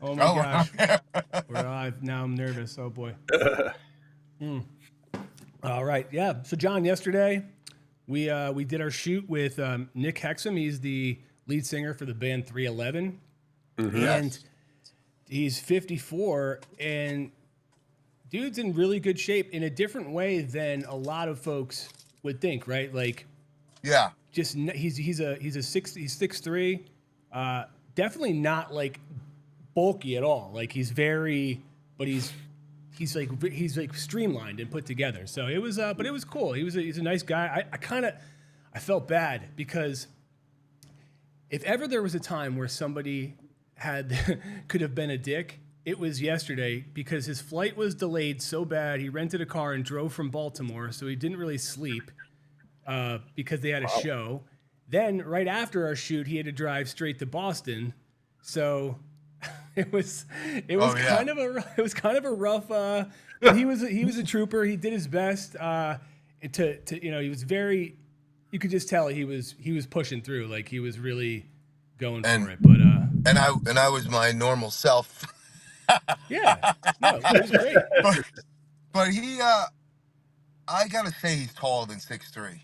Oh my Oh, gosh. We're alive. Now I'm nervous. Oh boy. All right. Yeah. So John, yesterday we did our shoot with Nick Hexum. He's the lead singer for the band 311, Hmm. and yes. he's 54, and dude's in really good shape in a different way than a lot of folks would think, right? Like Yeah. he's 6'3", definitely not like bulky at all. Like he's very, but he's like streamlined and put together. So it was, but it was cool. He's a nice guy. I felt bad because if ever there was a time where somebody had could have been a dick, it was yesterday because his flight was delayed so bad. He rented a car and drove from Baltimore, so he didn't really sleep because they had a show. Then right after our shoot, he had to drive straight to Boston. So it was Oh, yeah. kind of a rough. But he was a trooper. He did his best to he was very. You could just tell he was pushing through, like he was really going for And it. But and I was my normal self. yeah, no, it was great. but but he I gotta say he's taller than 6'3".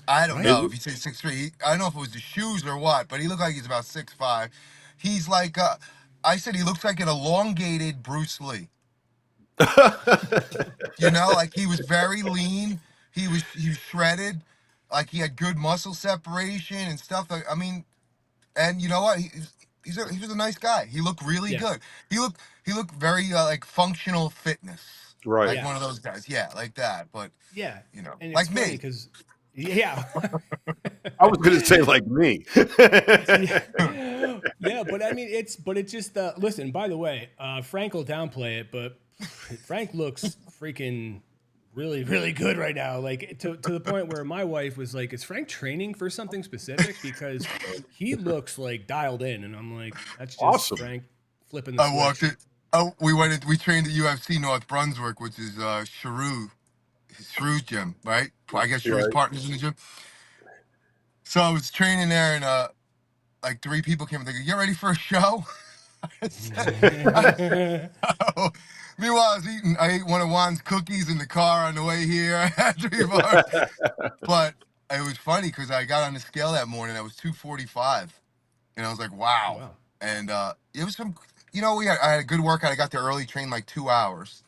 I don't Right? know if he said 6'3". I don't know if it was the shoes or what, but he looked like he's about 6'5". He's like I said he looks like an elongated Bruce Lee. You know, like he was very lean. He was shredded. Like he had good muscle separation and stuff. I mean, and you know what? He was a nice guy. He looked really Yeah, good. He looked very like functional fitness, Right. like yeah, one of those guys. Yeah, like that. But yeah. And it's like funny me. because yeah. I was going to say like me. Yeah, yeah, but I mean, it's just listen. By the way, Frank will downplay it, but Frank looks freaking really, really good right now. Like to the point where my wife was like, "Is Frank training for something specific?" Because he looks like dialed in, and I'm like, "That's just Awesome. Frank flipping the I walked switch." it. Oh, we trained at UFC North Brunswick, which is Shrew's gym, right? I guess Shrew's Right. partners in the gym. So I was training there, and like three people came and they go, "You ready for a show?" I said, oh. Meanwhile, I ate one of Juan's cookies in the car on the way here. I had 3 bars. But it was funny because I got on the scale that morning. I was 245. And I was like, Oh wow. wow. And it was I had a good workout. I got there early, trained like 2 hours.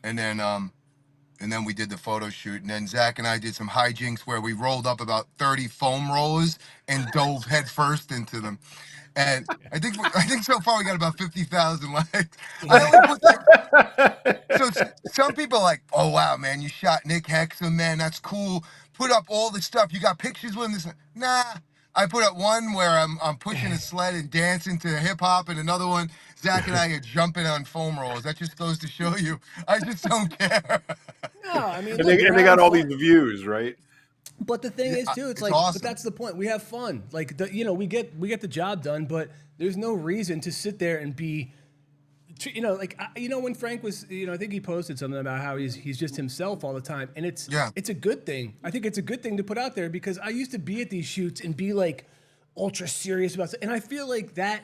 And then we did the photo shoot. And then Zach and I did some hijinks where we rolled up about 30 foam rollers and dove headfirst into them. And I think so far we got about 50,000 likes. I only put that. So some people are like, oh wow, man, you shot Nick Hexum, man, that's cool. Put up all the stuff. You got pictures with him. Nah. I put up one where I'm pushing a sled and dancing to hip hop, and another one, Zach and I are jumping on foam rolls. That just goes to show you, I just don't care. No, I mean, and look, they we're and they having got all these fun. views, right? But the thing Yeah, is too, it's it's like, but awesome. that's the point. We have fun. Like we get the job done, but there's no reason to sit there and be, like when Frank was, I think he posted something about how he's just himself all the time, and it's Yeah, it's a good thing. I think it's a good thing to put out there because I used to be at these shoots and be like ultra serious about it, and I feel like that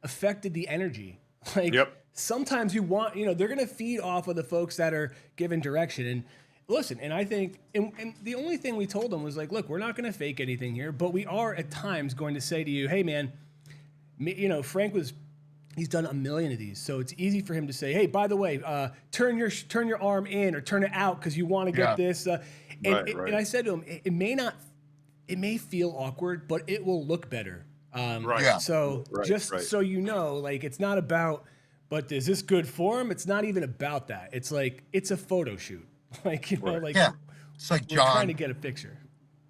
affected the energy. Like Yep. sometimes you want, they're gonna feed off of the folks that are giving direction and. Listen, and I think, and the only thing we told them was like, look, we're not going to fake anything here, but we are at times going to say to you, hey, man, Frank he's done a million of these, so it's easy for him to say, hey, by the way, turn your arm in or turn it out because you want to get yeah, this. Right. And Right. I said to him, it may feel awkward, but it will look better. Right. yeah, So Right. just Right. so you know, like it's not about, but is this good form? It's not even about that. It's like it's a photo shoot. Like Right. like yeah. It's like we're trying to John. get a picture.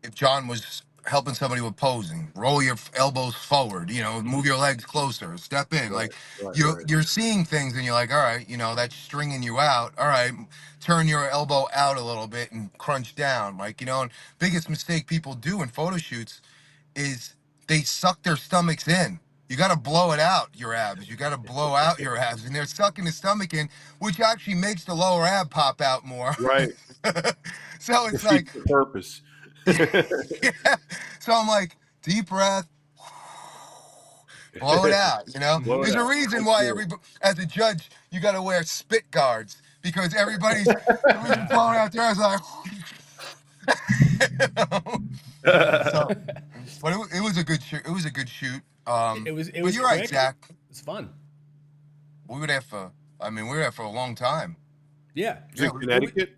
If John was helping somebody with posing, roll your elbows forward, move your legs closer, step in. Right. Like Right. you're Right. you're seeing things and you're like, all right, that's stringing you out. All right, turn your elbow out a little bit and crunch down. Like, and biggest mistake people do in photo shoots is they suck their stomachs in. You got to blow it out, your abs. You got to blow out your abs. And they're sucking the stomach in, which actually makes the lower ab pop out more. Right. So it's like, Defeats the purpose. yeah. So I'm like, deep breath, Blow it out, you know? Blow it There's a out. reason That's why cool. everybody, as a judge, you got to wear spit guards because everybody's blowing out theirs like, you know? So, but it was a good shoot. It was a good shoot. It But was you're right, quick. Zach. It's fun. We were there for, I mean, we were there for a long time. Yeah. Is it Yeah, Connecticut?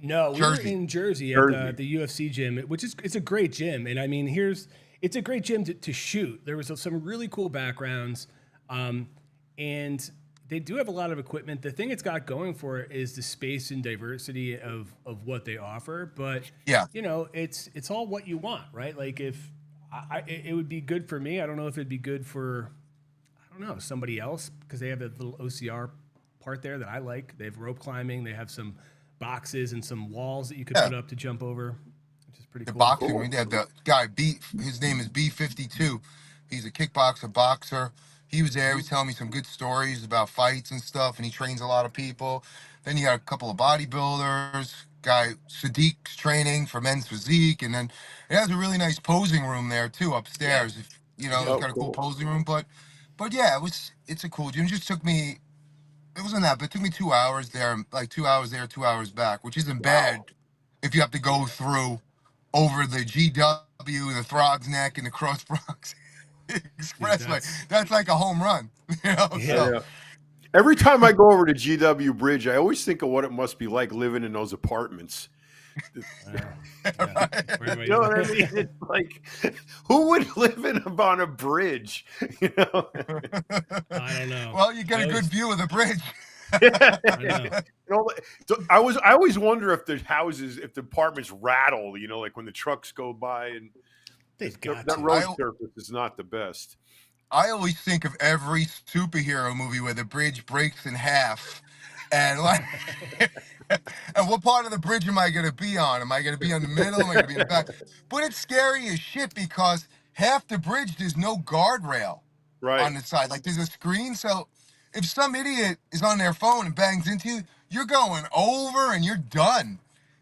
No, we were Jersey. in Jersey at Jersey. the UFC gym, which is it's a great gym, and I mean it's a great gym to shoot. There was some really cool backgrounds, and they do have a lot of equipment. The thing it's got going for it is the space and diversity of what they offer. But Yeah. you know, it's all what you want, right? Like if it would be good for me. I don't know if it'd be good for I don't know somebody else because they have a little OCR part there that I like. They have rope climbing. They have some boxes and some walls that you could Yeah. put up to jump over, which is pretty The cool. boxing, we had the guy his name is B52. He's a kickboxer, boxer. He was there. He was telling me some good stories about fights and stuff, and he trains a lot of people. Then you got a couple of bodybuilders. Guy Sadiq's training for men's physique, and then it has a really nice posing room there too upstairs. If you know, Oh, it's got a cool cool. posing room. But yeah, it's a cool gym. It just took me. It wasn't that, but it took me 2 hours there, like 2 hours there, 2 hours back, which isn't bad if you have to go through over the GW, the Throgs Neck, and the Cross Bronx Expressway. That's like a home run, you know. Yeah. So Yeah. Every time I go over to GW Bridge, I always think of what it must be like living in those apartments. You know what I mean? It's like, who would live on a bridge? You know? I don't know. Well, you get I a good always- view of the bridge. I know. You know, so I always wonder if the houses, if the apartments rattle, you know, like when the trucks go by, and They've got that to. road surface is not the best. I always think of every superhero movie where the bridge breaks in half, and like, and what part of the bridge am I going to be on? Am I going to be on the middle? Am I going to be in the back? But it's scary as shit because half the bridge there's no guardrail on Right. the side. Like there's a screen, so if some idiot is on their phone and bangs into you, you're going over and you're done.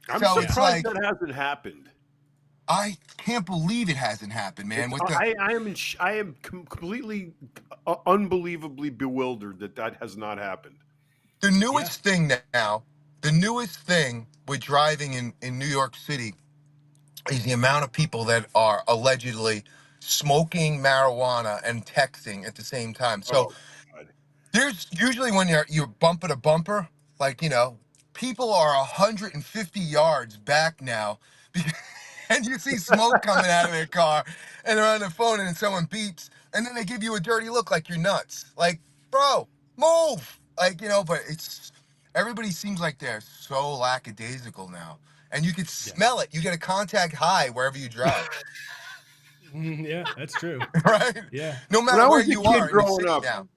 I'm So it's surprised like that hasn't happened. I can't believe it hasn't happened, man. With the I am completely, unbelievably bewildered that has not happened. The newest thing now, the newest thing with driving in New York City is the amount of people that are allegedly smoking marijuana and texting at the same time. So Oh, God. there's usually when you're bumper to bumper, like, you know, people are 150 yards back now because, and you see smoke coming out of their car and they're on their phone and then someone beeps and then they give you a dirty look like you're nuts. Like, bro, move. Like, you know, but it's everybody seems like they're so lackadaisical now. And you can smell it. You get a contact high wherever you drive. Yeah, that's true. Right? Yeah. No When matter I where was a you kid are in the growing city up, now.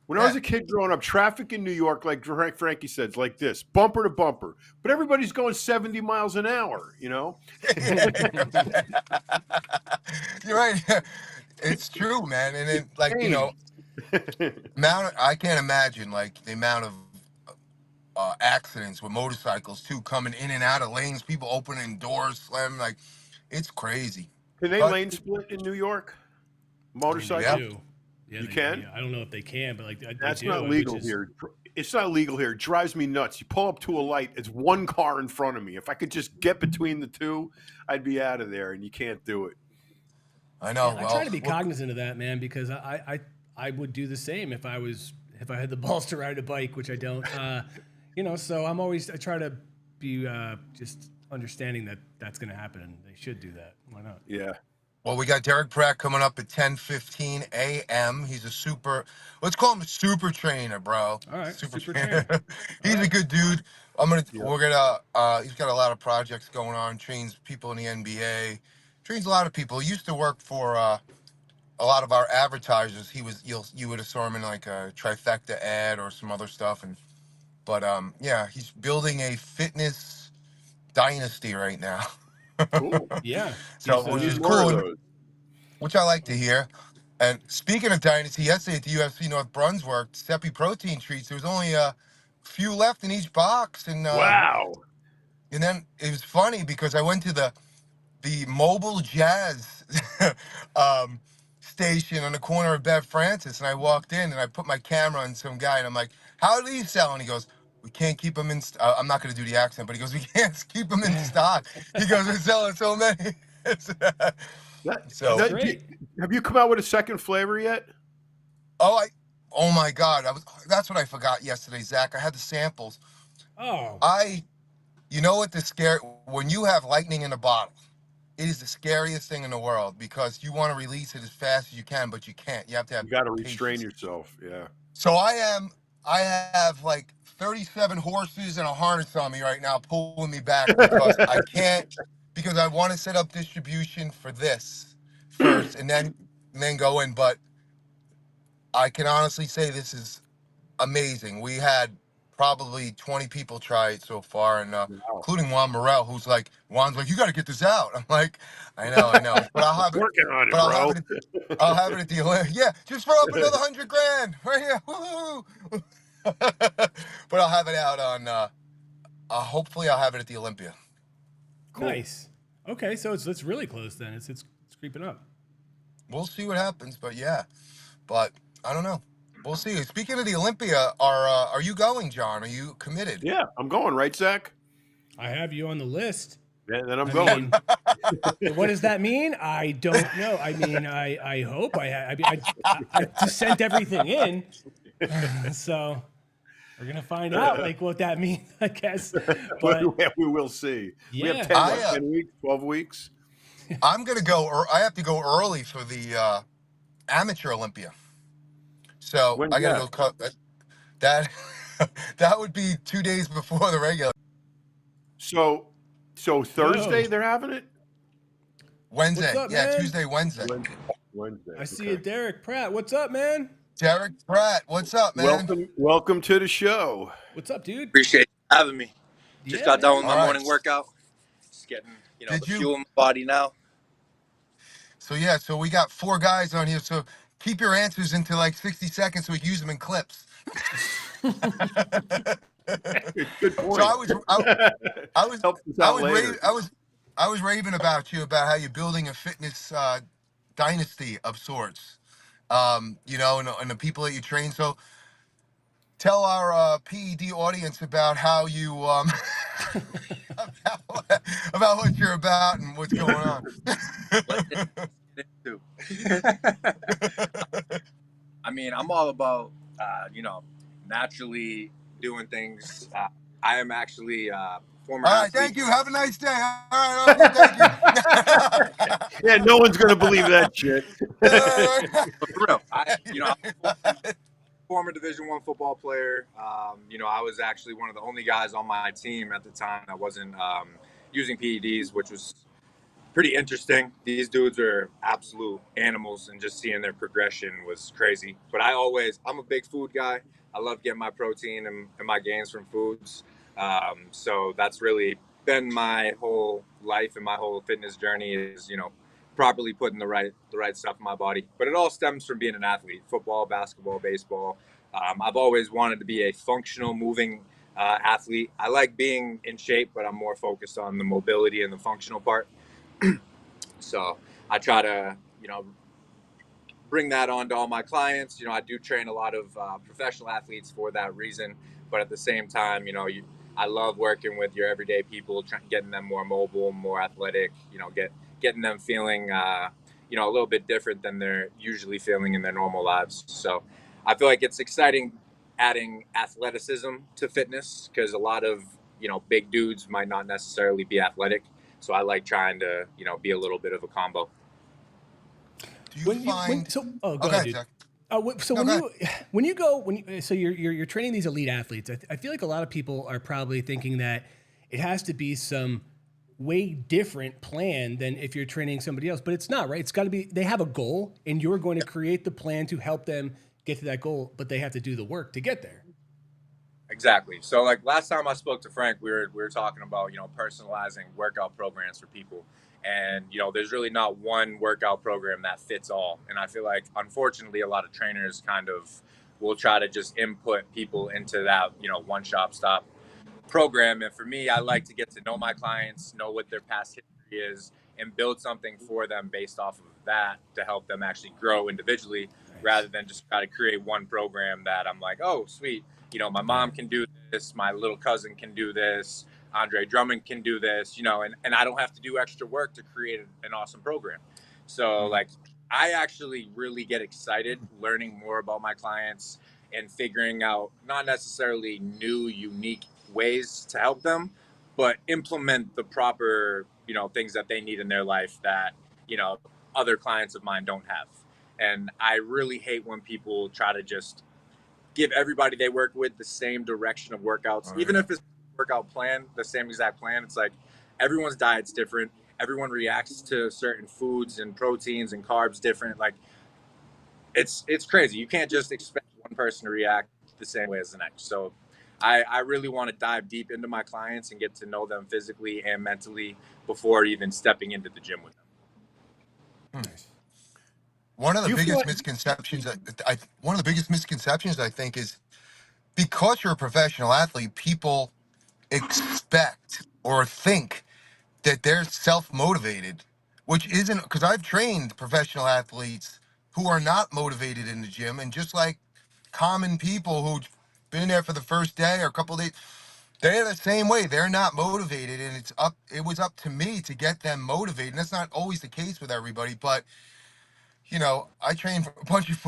When I was a kid growing up, traffic in New York, like Frankie said, it's like this, bumper to bumper. But everybody's going 70 miles an hour, you know? You're right. It's true, man. And then, like, you know, I can't imagine, like, the amount of accidents with motorcycles, too, coming in and out of lanes, people opening doors, slamming, like, it's crazy. Can they But- lane split in New York? I mean, they Motorcycle? do. Yeah, You they- can? yeah, I don't know if they can, but like they That's do, not which legal is- here. It's not legal here. It drives me nuts. You pull up to a light, it's one car in front of me. If I could just get between the two, I'd be out of there, and you can't do it. I know. I try to be cognizant of that, man, because I would do the same if I had the balls to ride a bike, which I don't. You know, so I try to be just understanding that that's going to happen, and they should do that. Why not? Yeah. Well, we got Derek Pratt coming up at 10:15 a.m. He's let's call him a super trainer, bro. All right, Super super trainer. trainer. He's All a good dude. Yeah. He's got a lot of projects going on, trains people in the NBA, trains a lot of people. He used to work for a lot of our advertisers. You would have saw him in like a Trifecta ad or some other stuff. But yeah, he's building a fitness dynasty right now. Cool. Yeah. So, He's, which is More of cool. those. Which I like to hear. And speaking of dynasty, yesterday at the UFC North Brunswick, Seppi protein treats, there was only a few left in each box. And Wow. and then it was funny because I went to the Mobile Jazz station on the corner of Bev Francis, and I walked in and I put my camera on some guy, and I'm like, "How are these selling?" He goes, "We can't keep them in. I'm not going to do the accent, but he goes, "We can't keep them in stock." He goes, "We're selling so many." That, So, That's that, great. have you come out with a second flavor yet? oh my God, that's what I forgot yesterday, Zach. I had the samples. Oh, You know what when you have lightning in a bottle, it is the scariest thing in the world because you want to release it as fast as you can, but you can't. You have to have You got to restrain patience. yourself. Yeah. So I have like 37 horses and a harness on me right now, pulling me back because I can't, because I want to set up distribution for this first and then go in. But I can honestly say this is amazing. We had probably 20 people try it so far, and Wow. including Juan Morel, Juan's like, "You got to get this out." I'm like, I know, but I'll have it. Working on it, But bro. I'll have it at the Olympic. Yeah, just throw up another 100 grand right here. Woo-hoo. But I'll have it out on. Hopefully, I'll have it at the Olympia. Cool. nice. Okay, so it's really close then. It's creeping up. We'll see what happens, but yeah, but I don't know. We'll see. Speaking of the Olympia, are you going, John? Are you committed? Yeah, I'm going, right, Zach? I have you on the list. Yeah, then I'm I going. mean, what does that mean? I don't know. I mean, I hope I just sent everything in, so we're gonna find out like what that means, I guess. But we will see. We yeah, have 10 weeks, 12 weeks. I'm gonna go. I have to go early for the amateur Olympia, so When's I gotta that? go cut that. That would be 2 days before the regular. So Thursday Yo. they're having it? Wednesday. What's up, Yeah, man? Tuesday, Wednesday. Wednesday. I see okay. you, Derek Pratt. What's up, man? Derek Pratt, what's up, man? Welcome to the show. What's up, dude? Appreciate you having me. Just Yeah, got done with All my right. morning workout. Just getting, Did the you? fuel in my body now. So yeah, so we got 4 guys on here. So keep your answers into like 60 seconds so we can use them in clips. Good point. So I was Help us out later. I was raving about you about how you're building a fitness dynasty of sorts. And the people that you train. So tell our PED audience about how you about what you're about and what's going on. I mean, I'm all about, naturally doing things. I am actually former All right, athlete. thank you. Have a nice day. All right, okay, thank you. Yeah, no one's gonna believe that shit. For real, I'm a former Division I football player. I was actually one of the only guys on my team at the time that wasn't using PEDs, which was pretty interesting. These dudes are absolute animals, and just seeing their progression was crazy. But I'm a big food guy. I love getting my protein and my gains from foods. So that's really been my whole life and my whole fitness journey is, properly putting the right stuff in my body. But it all stems from being an athlete: football, basketball, baseball. I've always wanted to be a functional, moving athlete. I like being in shape, but I'm more focused on the mobility and the functional part. So I try to, bring that on to all my clients. I do train a lot of professional athletes for that reason. But at the same time, I love working with your everyday people, getting them more mobile, more athletic, getting them feeling, a little bit different than they're usually feeling in their normal lives. So I feel like it's exciting adding athleticism to fitness because a lot of, big dudes might not necessarily be athletic. So I like trying to, be a little bit of a combo. Do you find? Go Okay, ahead, dude. Zach. So No, go you're training these elite athletes. I feel like a lot of people are probably thinking that it has to be some way different plan than if you're training somebody else, but it's not, right? It's got to be. They have a goal, and you're going to create the plan to help them get to that goal, but they have to do the work to get there. Exactly. So like last time I spoke to Frank, we were talking about, personalizing workout programs for people. And, there's really not one workout program that fits all. And I feel like, unfortunately, a lot of trainers kind of will try to just input people into that, one-shop stop program. And for me, I like to get to know my clients, know what their past history is, and build something for them based off of that to help them actually grow individually, rather than just try to create one program that I'm like, oh, sweet, my mom can do this, my little cousin can do this, Andre Drummond can do this, and I don't have to do extra work to create an awesome program. So like, I actually really get excited learning more about my clients and figuring out not necessarily new, unique ways to help them, but implement the proper, things that they need in their life that, other clients of mine don't have. And I really hate when people try to just give everybody they work with the same direction of workouts, even if it's workout plan, the same exact plan. It's like everyone's diet's different. Everyone reacts to certain foods and proteins and carbs different. Like it's crazy. You can't just expect one person to react the same way as the next. So I really want to dive deep into my clients and get to know them physically and mentally before even stepping into the gym with them. Nice. One of the Do you feel biggest like- misconceptions I think is because you're a professional athlete, people expect or think that they're self-motivated, which isn't, because I've trained professional athletes who are not motivated in the gym, and just like common people who've been there for the first day or a couple of days, they're the same way. They're not motivated, and it was up to me to get them motivated. And that's not always the case with everybody, but I trained a bunch of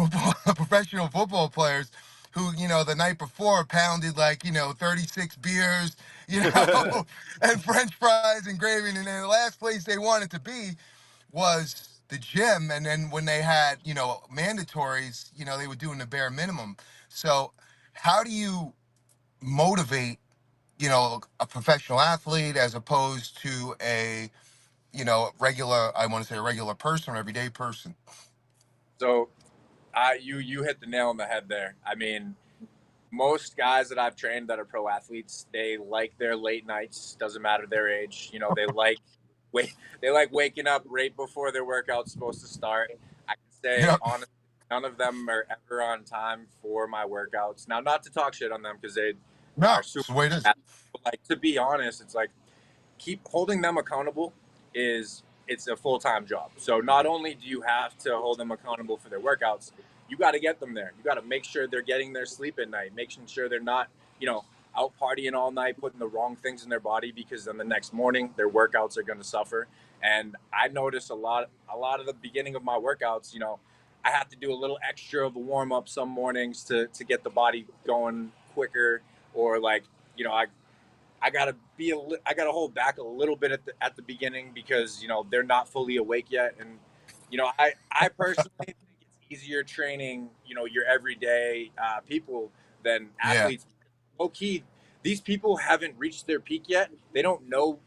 professional football players who, the night before pounded 36 beers, and French fries and gravy. And then the last place they wanted to be was the gym. And then when they had, mandatories, they were doing the bare minimum. So how do you motivate, a professional athlete as opposed to a regular person or everyday person? So you hit the nail on the head there. I mean, most guys that I've trained that are pro athletes, they like their late nights. Doesn't matter their age. They like waking up right before their workout's supposed to start. I can say honestly, none of them are ever on time for my workouts. Now, not to talk shit on them because they are It's super. the way it is. But like, to be honest, it's like keep holding them accountable it's a full-time job. So not only do you have to hold them accountable for their workouts, you got to get them there. You got to make sure they're getting their sleep at night, making sure they're not, out partying all night, putting the wrong things in their body, because then the next morning their workouts are going to suffer. And I notice a lot of the beginning of my workouts, I have to do a little extra of a warm-up some mornings to get the body going quicker, or like, I gotta hold back a little bit at the beginning because they're not fully awake yet, and I personally think it's easier training your everyday people than athletes. Low key, these people haven't reached their peak yet. They don't know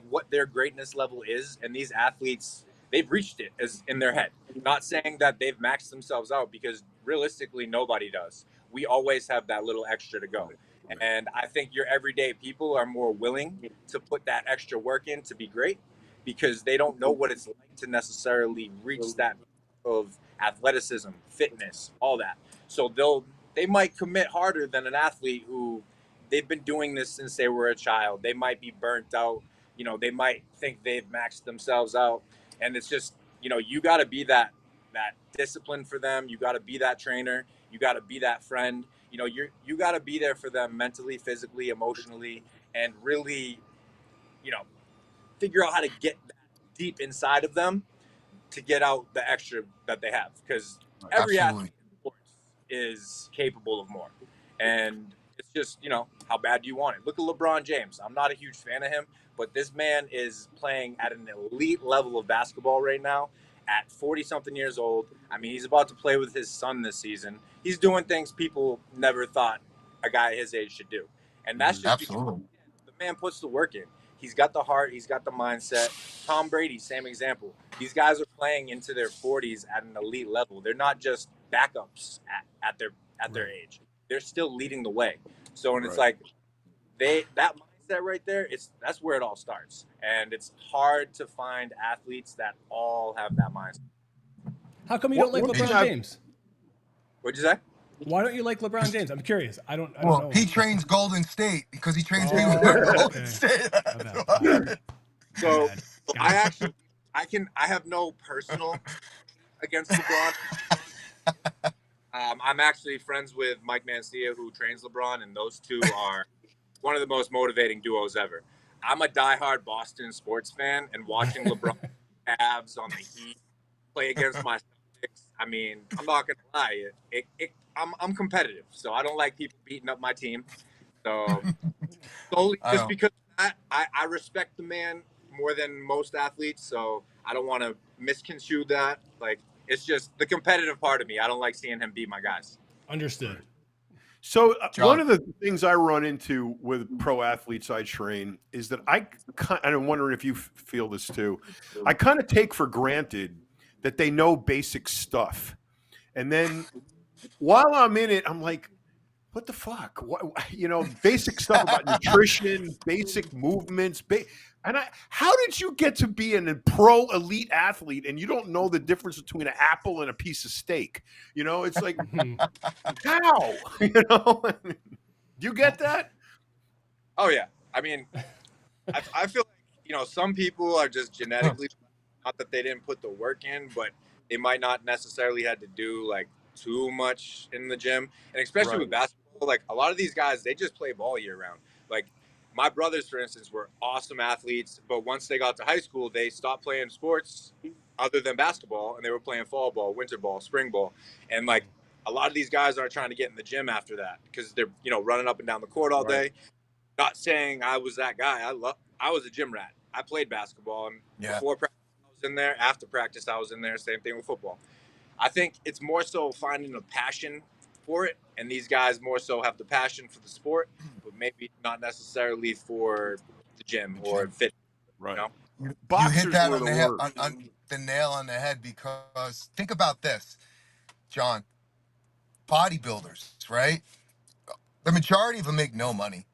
what their greatness level is, and these athletes, they've reached it as in their head. Not saying that they've maxed themselves out, because realistically nobody does. We always have that little extra to go. And I think your everyday people are more willing to put that extra work in to be great, because they don't know what it's like to necessarily reach that of athleticism, fitness, all that. So they might commit harder than an athlete who they've been doing this since they were a child. They might be burnt out. They might think they've maxed themselves out. And it's just, you got to be that discipline for them. You got to be that trainer. You got to be that friend. You got to be there for them mentally, physically, emotionally, and really, figure out how to get that deep inside of them to get out the extra that they have. Because every athlete in sports is capable of more. And it's just, how bad do you want it? Look at LeBron James. I'm not a huge fan of him, but this man is playing at an elite level of basketball right now at 40-something years old. I mean, he's about to play with his son this season. He's doing things people never thought a guy his age should do. And that's just because the man puts the work in. He's got the heart. He's got the mindset. Tom Brady, same example. These guys are playing into their 40s at an elite level. They're not just backups at their age. They're still leading the way. So, and it's like that mindset right there, that's where it all starts. And it's hard to find athletes that all have that mindset. How come you don't like LeBron James? What'd you say? Why don't you like LeBron James? I'm curious. I don't know. Well, he trains Golden State because he trains people at Golden State. So I actually I have no personal against LeBron. I'm actually friends with Mike Mancia, who trains LeBron, and those two are one of the most motivating duos ever. I'm a diehard Boston sports fan, and watching LeBron Cavs on the Heat play against my Celtics, I mean, I'm not gonna lie, I'm competitive, so I don't like people beating up my team. So solely I just don't. because of that, I respect the man more than most athletes, so I don't want to misconstrue that. Like, it's just the competitive part of me. I don't like seeing him beat my guys. Understood. So one John. of the things I run into with pro athletes I train is that and I'm wondering if you feel this too. I kind of take for granted that they know basic stuff, and then while I'm in it, I'm like, what the fuck? What, basic stuff about nutrition, basic movements. How did you get to be a pro elite athlete and you don't know the difference between an apple and a piece of steak? It's like, how? Do you get that? Oh yeah, I mean, I feel like some people are just genetically, not that they didn't put the work in, but they might not necessarily had to do like too much in the gym, and especially with Right. basketball, like a lot of these guys, they just play ball year round. Like my brothers, for instance, were awesome athletes, but once they got to high school, they stopped playing sports other than basketball, and they were playing fall ball, winter ball, spring ball, and like a lot of these guys are trying to get in the gym after that because they're running up and down the court all Right. day. Not saying I was that guy. I was a gym rat. I played basketball, and Yeah. before practice I was in there. After practice I was in there. Same thing with football. I think it's more so finding a passion for it, and these guys more so have the passion for the sport, but maybe not necessarily for the gym or fit. Right. You know? You Boxers hit that were on the the head, worst. on the nail on the head, because think about this, John. Bodybuilders, right? The majority of them make no money,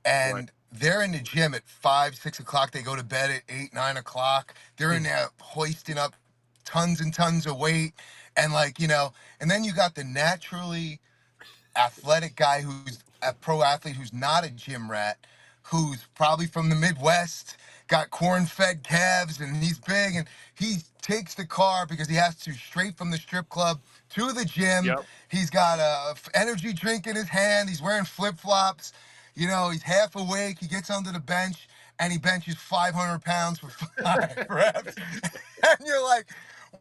Right. and they're in the gym at 5, 6 o'clock. They go to bed at 8, 9 o'clock. They're in there hoisting up tons and tons of weight, and and then you got the naturally athletic guy who's a pro athlete who's not a gym rat, who's probably from the Midwest, got corn-fed calves, and he's big, and he takes the car because he has to straight from the strip club to the gym. Yep. He's got a energy drink in his hand. He's wearing flip-flops. He's half awake. He gets under the bench and he benches 500 pounds for 5 reps. And you're like,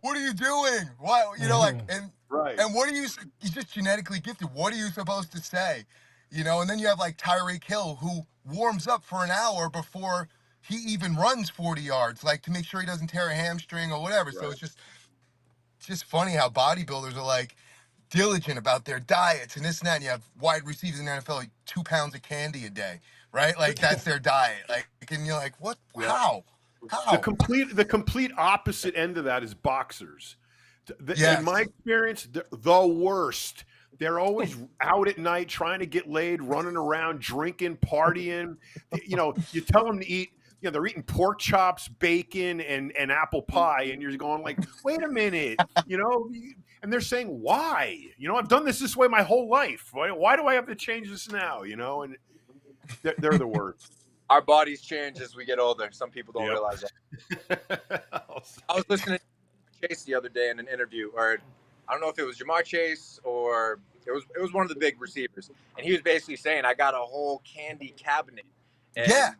what are you doing? What, and Right. and what are you? He's just genetically gifted. What are you supposed to say? And then you have like Tyreek Hill, who warms up for an hour before he even runs 40 yards, like to make sure he doesn't tear a hamstring or whatever. So Right. it's just funny how bodybuilders are like diligent about their diets and this and that. And you have wide receivers in the NFL, like 2 pounds of candy a day, right? Like that's their diet. Like, and you're like, what? Yeah. How? The How? complete opposite end of that is boxers. Yes. In my experience, the worst. They're always out at night trying to get laid, running around, drinking, partying. You tell them to eat. They're eating pork chops, bacon, and apple pie, and you're going like, wait a minute, And they're saying, why? I've done this way my whole life. Why do I have to change this now? And they're the worst. Our bodies change as we get older. Some people don't Yep. realize that. I was listening to Chase the other day in an interview, or I don't know if it was Jamar Chase or it was one of the big receivers, and he was basically saying, I got a whole candy cabinet. And Yeah.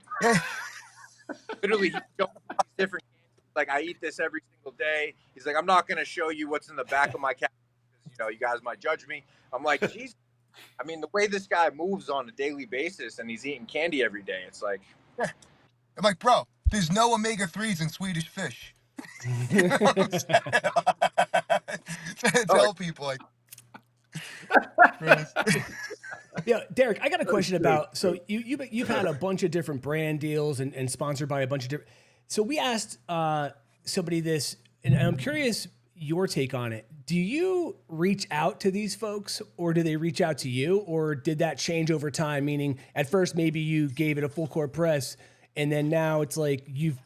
literally, he showed me these different candies. Like, I eat this every single day. He's like, I'm not going to show you what's in the back of my cabinet because, you guys might judge me. I'm like, geez. I mean, the way this guy moves on a daily basis and he's eating candy every day, it's like... I'm like, bro, there's no omega-3s in Swedish fish. You know what I'm saying? Tell people, like... Yeah, Derek, I got a question about, so you've had a bunch of different brand deals and sponsored by a bunch of different, so we asked somebody this, and I'm curious your take on it. Do you reach out to these folks, or do they reach out to you, or did that change over time? Meaning at first maybe you gave it a full court press, and then now it's like you've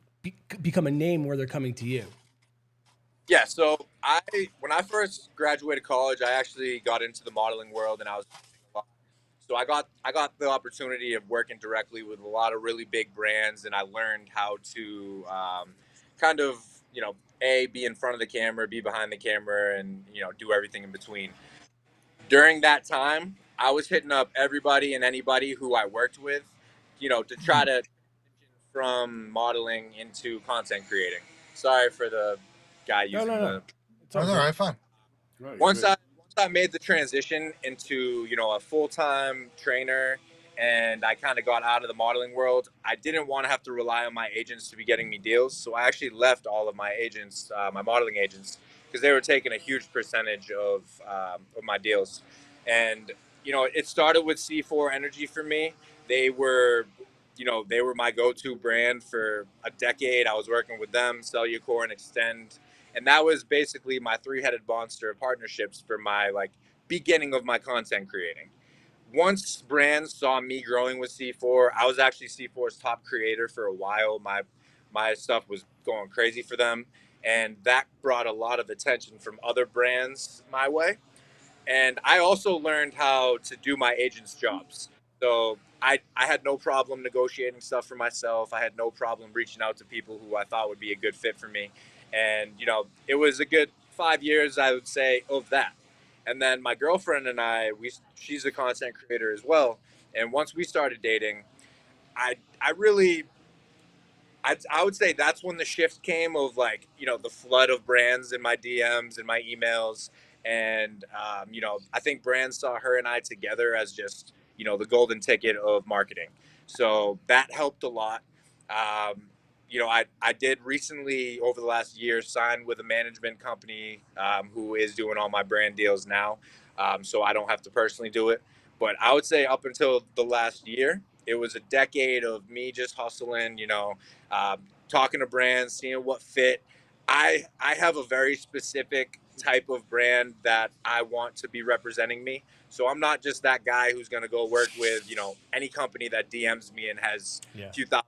become a name where they're coming to you. Yeah, so when I first graduated college, I actually got into the modeling world, and I was so I got the opportunity of working directly with a lot of really big brands, and I learned how to kind of you know, A, be in front of the camera, be behind the camera, and, you know, do everything in between. During that time, I was hitting up everybody and anybody who I worked with, you know, to try to from modeling into content creating. Sorry for the guy No, using no, no. the. It's all All good. right, fine. Right, Once good. I made the transition into, you know, a full-time trainer, and I kind of got out of the modeling world, I didn't want to have to rely on my agents to be getting me deals. So I actually left all of my agents, my modeling agents, because they were taking a huge percentage of my deals. And, you know, it started with C4 Energy for me. They were, you know, they were my go-to brand for a decade. I was working with them, Cellucor and Extend, and that was basically my three-headed monster of partnerships for my like beginning of my content creating. Once brands saw me growing with C4, I was actually C4's top creator for a while. My stuff was going crazy for them, and that brought a lot of attention from other brands my way. And I also learned how to do my agent's jobs. So I had no problem negotiating stuff for myself. I had no problem reaching out to people who I thought would be a good fit for me. And, you know, it was a good 5 years, I would say, of that. And then my girlfriend and I, she's a content creator as well. And once we started dating, I really I would say that's when the shift came of like, you know, the flood of brands in my DMs and my emails. And, you know, I think brands saw her and I together as just, you know, the golden ticket of marketing. So that helped a lot. You know, I did recently over the last year sign with a management company who is doing all my brand deals now. So I don't have to personally do it. But I would say up until the last year, it was a decade of me just hustling, you know, talking to brands, seeing what fit. I have a very specific type of brand that I want to be representing me. So I'm not just that guy who's going to go work with, you know, any company that DMs me and has Yeah. a few $1,000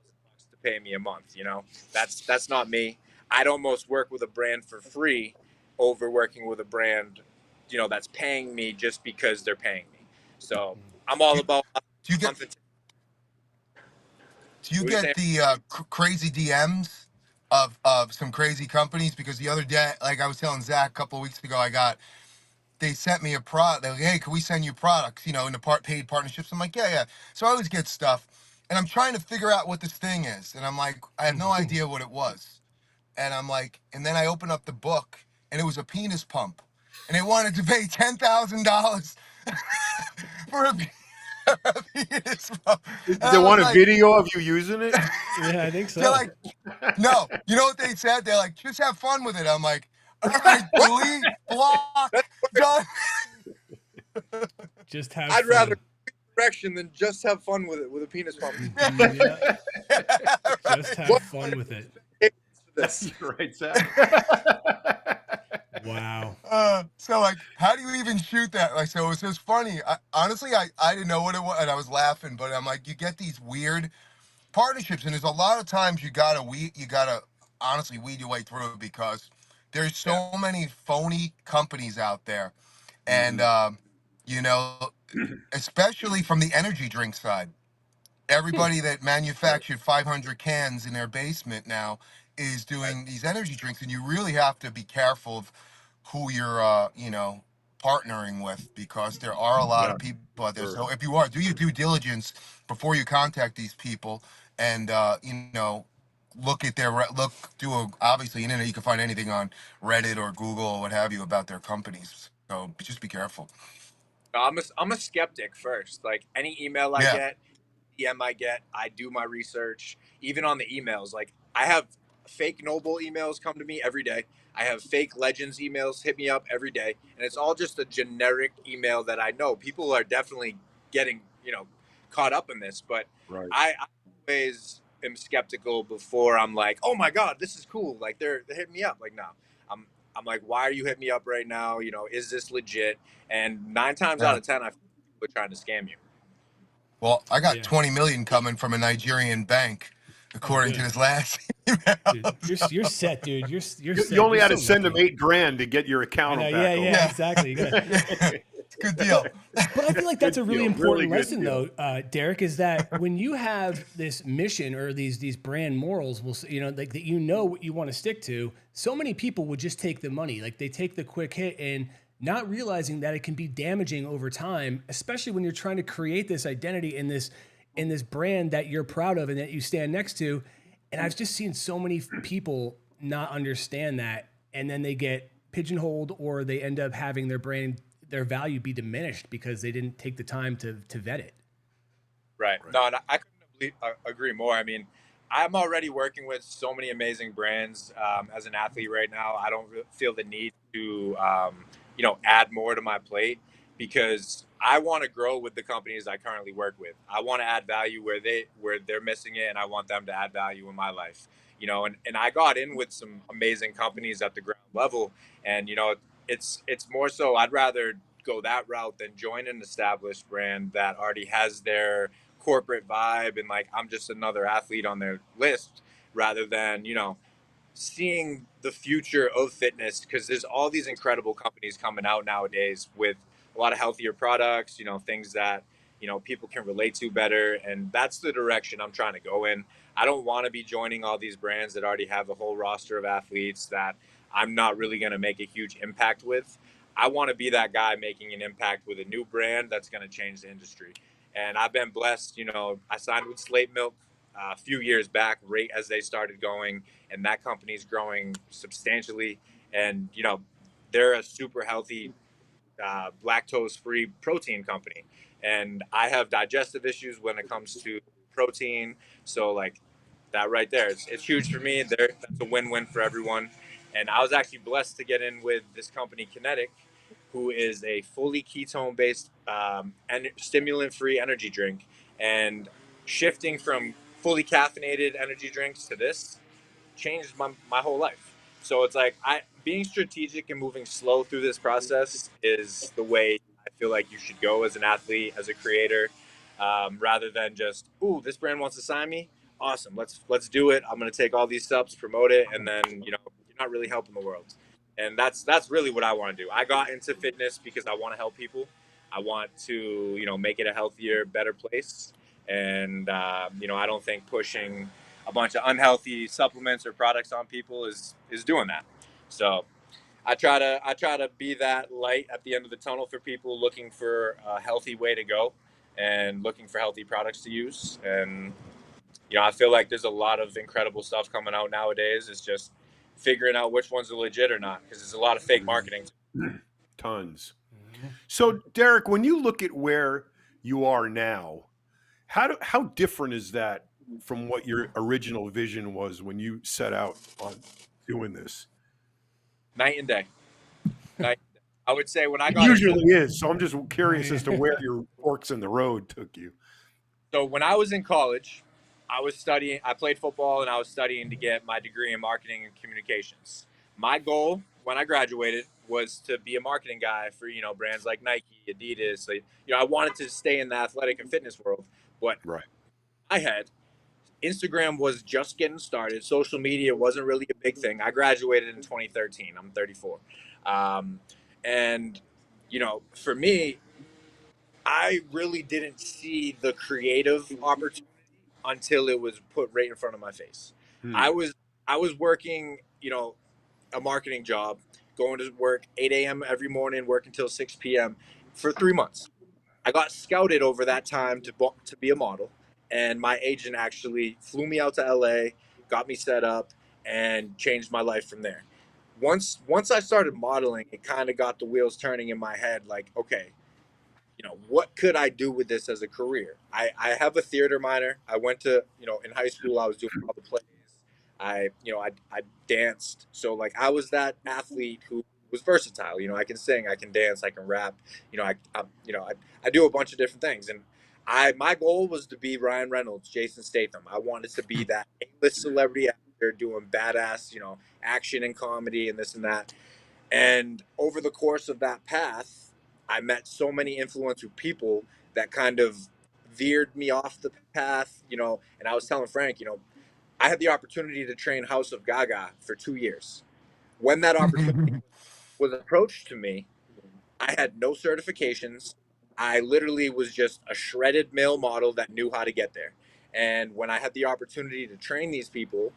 to pay me a month. You know, that's not me. I'd almost work with a brand for free over working with a brand, you know, that's paying me just because they're paying me. So I'm all about Do you get month. do you What are you get saying? the crazy DMs of some crazy companies? Because the other day, like I was telling Zach a couple of weeks ago, they sent me a product. They're like, hey, can we send you products? You know, in the paid partnerships. I'm like, yeah, yeah. So I always get stuff, and I'm trying to figure out what this thing is, and I'm like, I have no idea what it was, and I'm like, and then I open up the book, and it was a penis pump, and they wanted to pay $10,000 for a penis pump, Did and they I was want a like, video of you using it? Yeah, I think they're so. like, no, you know what they said? They're like, just have fun with it. I'm like, all right, delete, block, done. Just have I'd fun. rather direction than just have fun with it with a penis pump. Yeah, just have What fun with it. this? You're right, Zach. Wow. So like, how do you even shoot that? Like, so it was just funny. Honestly, I didn't know what it was, and I was laughing. But I'm like, you get these weird partnerships, and there's a lot of times you gotta honestly weed your way through it because there's so many phony companies out there, and you know, especially from the energy drink side. Everybody that manufactured 500 cans in their basement now is doing these energy drinks, and you really have to be careful of who you're, you know, partnering with because there are a lot Yeah, of people out there. sure. So if you are, do your due diligence before you contact these people, and you know, look at their obviously, you can find anything on Reddit or Google or what have you about their companies. So just be careful. I'm a skeptic first. Like any email I Yeah. get, DM I get, I do my research. Even on the emails, like I have fake Noble emails come to me every day. I have fake Legends emails hit me up every day, and it's all just a generic email that I know people are definitely getting, you know, caught up in this. But Right. I always am skeptical before I'm like, oh my god, this is cool. Like they're hitting me up. Like no, I'm I'm like, why are you hitting me up right now? You know, is this legit? And 9 times out Yeah. of 10, I feel like people are trying to scam you. Well, I got Yeah. 20 million coming from a Nigerian bank, according to good. this last email. Dude, you're set, dude. You're set. You only You're had to so send them lucky. $8,000 to get your I account know, back. yeah, over. yeah, exactly. You gotta, Good deal. But I feel like that's a really Good deal. Really important good lesson, deal. though, Derek, is that when you have this mission or these brand morals, like that, what you want to stick to. So many people would just take the money, like they take the quick hit, and not realizing that it can be damaging over time, especially when you're trying to create this identity in this brand that you're proud of and that you stand next to. And I've just seen so many people not understand that, and then they get pigeonholed, or they end up having their value be diminished because they didn't take the time to vet it. Right. No, and I couldn't agree more. I mean, I'm already working with so many amazing brands as an athlete right now. I don't feel the need to, add more to my plate, because I want to grow with the companies I currently work with. I want to add value where they're missing it, and I want them to add value in my life. And I got in with some amazing companies at the ground level, and it's more so I'd rather go that route than join an established brand that already has their corporate vibe, and like I'm just another athlete on their list, rather than seeing the future of fitness, because there's all these incredible companies coming out nowadays with a lot of healthier products, things that people can relate to better, and that's the direction I'm trying to go in. I don't want to be joining all these brands that already have a whole roster of athletes that I'm not really going to make a huge impact with. I want to be that guy making an impact with a new brand that's going to change the industry. And I've been blessed. I signed with Slate Milk a few years back, right as they started going, and that company's growing substantially. And they're a super healthy, lactose-free protein company, and I have digestive issues when it comes to protein. So like that right there, it's huge for me. That's a win-win for everyone. And I was actually blessed to get in with this company, Kinetic, who is a fully ketone-based and stimulant-free energy drink. And shifting from fully caffeinated energy drinks to this changed my whole life. So it's like being strategic and moving slow through this process is the way I feel like you should go as an athlete, as a creator, rather than just, ooh, this brand wants to sign me. Awesome, let's do it. I'm gonna take all these steps, promote it, and then you're not really helping the world. And that's really what I want to do. I got into fitness because I want to help people. I want to make it a healthier, better place. And I don't think pushing a bunch of unhealthy supplements or products on people is doing that. So I try to be that light at the end of the tunnel for people looking for a healthy way to go and looking for healthy products to use. And I feel like there's a lot of incredible stuff coming out nowadays. It's just figuring out which ones are legit or not, because there's a lot of fake marketing. Tons. So Derek, when you look at where you are now, how different is that from what your original vision was when you set out on doing this? Night and day. I would say when I It got usually is. So I'm just curious as to where your forks in the road took you. So when I was in college, I was studying. I played football, and I was studying to get my degree in marketing and communications. My goal when I graduated was to be a marketing guy for brands like Nike, Adidas. Like, I wanted to stay in the athletic and fitness world, but Right. I had Instagram was just getting started. Social media wasn't really a big thing. I graduated in 2013. I'm 34. And, for me, I really didn't see the creative opportunity until it was put right in front of my face. I was working, a marketing job, going to work 8 a.m. every morning, work until 6 p.m. for 3 months. I got scouted over that time to be a model, and my agent actually flew me out to LA, got me set up, and changed my life from there. Once I started modeling, it kind of got the wheels turning in my head. Like, okay, what could I do with this as a career? I have a theater minor. I went to, in high school, I was doing all the plays. I danced. So like I was that athlete who was versatile. I can sing, I can dance, I can rap. I do a bunch of different things. And my goal was to be Ryan Reynolds, Jason Statham. I wanted to be that A-list celebrity actor doing badass, action and comedy and this and that. And over the course of that path, I met so many influential people that kind of veered me off the path, and I was telling Frank, I had the opportunity to train House of Gaga for 2 years. When that opportunity was approached to me, I had no certifications. I literally was just a shredded male model that knew how to get there. And when I had the opportunity to train these people,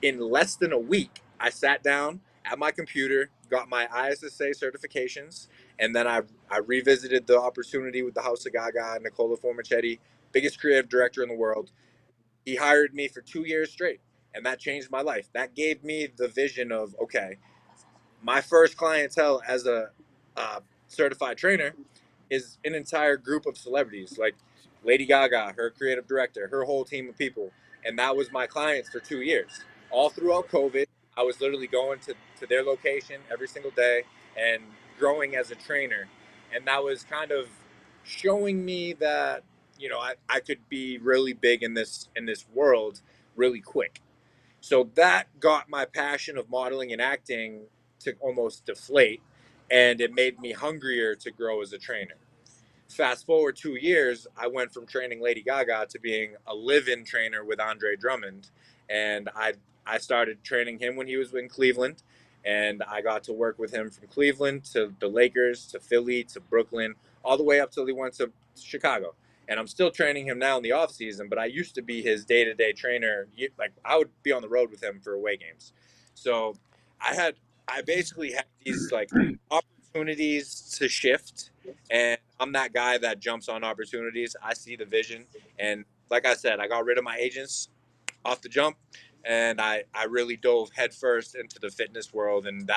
in less than a week, I sat down at my computer, got my ISSA certifications, and then I revisited the opportunity with the House of Gaga, Nicola Formichetti, biggest creative director in the world. He hired me for 2 years straight, and that changed my life. That gave me the vision of, okay, my first clientele as a certified trainer is an entire group of celebrities like Lady Gaga, her creative director, her whole team of people. And that was my clients for 2 years. All throughout COVID, I was literally going to their location every single day and growing as a trainer. And that was kind of showing me that, I could be really big in this world really quick. So that got my passion of modeling and acting to almost deflate, and it made me hungrier to grow as a trainer. Fast forward 2 years, I went from training Lady Gaga to being a live-in trainer with Andre Drummond, and I started training him when he was in Cleveland, and I got to work with him from Cleveland to the Lakers to Philly to Brooklyn, all the way up till he went to Chicago. And I'm still training him now in the off season, but I used to be his day-to-day trainer. Like I would be on the road with him for away games. So I basically had these like opportunities to shift, and I'm that guy that jumps on opportunities. I see the vision, and like I said, I got rid of my agents off the jump, and I really dove headfirst into the fitness world, and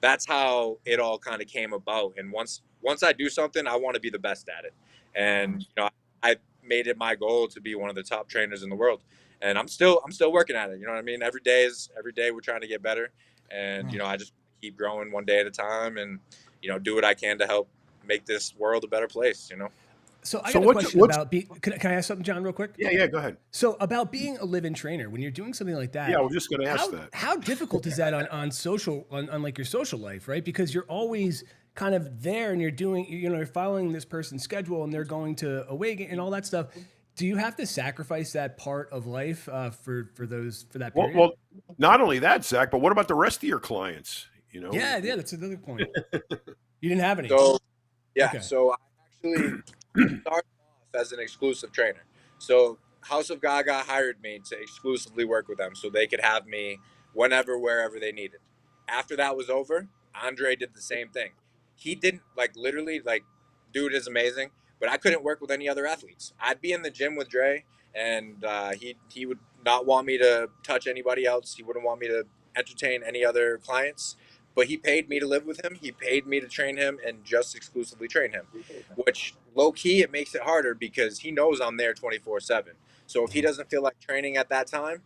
that's how it all kind of came about. And once I do something, I want to be the best at it, and I made it my goal to be one of the top trainers in the world, and I'm still working at it. You know what I mean? Every day we're trying to get better, and I just keep growing one day at a time, and do what I can to help make this world a better place. So I So got a what's- question what's- about can I ask something, John, real quick? Yeah, go ahead. So about being a live-in trainer, when you're doing something like that, Yeah, I was just going to ask how, that. how difficult is that on like your social life, right? Because you're always kind of there and you're following this person's schedule and they're going to away game and all that stuff. Do you have to sacrifice that part of life for that period? Well, not only that, Zach, but what about the rest of your clients? yeah, that's another point. You didn't have any. So yeah, Okay. so I actually started off as an exclusive trainer. So House of Gaga hired me to exclusively work with them so they could have me whenever, wherever they needed. After that was over, Andre did the same thing. He didn't literally dude is amazing, but I couldn't work with any other athletes. I'd be in the gym with Dre, and he would not want me to touch anybody else. He wouldn't want me to entertain any other clients. But he paid me to live with him. He paid me to train him and just exclusively train him, which low key, it makes it harder because he knows I'm there 24/7. So if he doesn't feel like training at that time,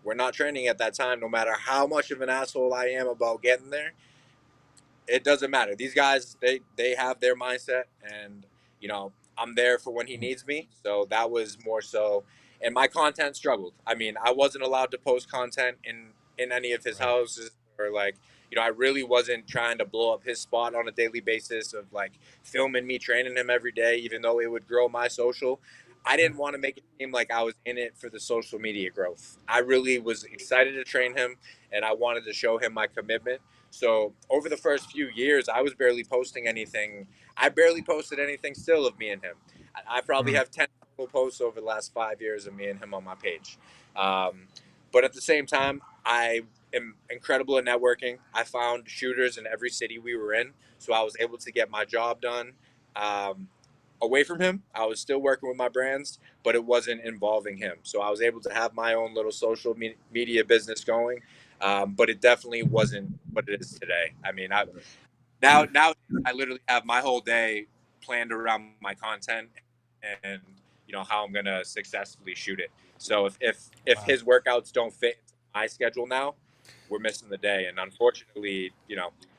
we're not training at that time, no matter how much of an asshole I am about getting there. It doesn't matter. These guys, they have their mindset, and I'm there for when he needs me. So that was more so, and my content struggled. I mean, I wasn't allowed to post content in any of his houses, or I really wasn't trying to blow up his spot on a daily basis of filming me training him every day, even though it would grow my social. I didn't want to make it seem like I was in it for the social media growth. I really was excited to train him, and I wanted to show him my commitment. So over the first few years, I was barely posting anything. I barely posted anything still of me and him. I probably have 10 total posts over the last 5 years of me and him on my page. But at the same time, I am incredible at networking. I found shooters in every city we were in, so I was able to get my job done. Away from him, I was still working with my brands, but it wasn't involving him. So I was able to have my own little social media business going, but it definitely wasn't what it is today. I mean, now I literally have my whole day planned around my content and how I'm gonna successfully shoot it. So if his workouts don't fit into my schedule now, we're missing the day. And unfortunately,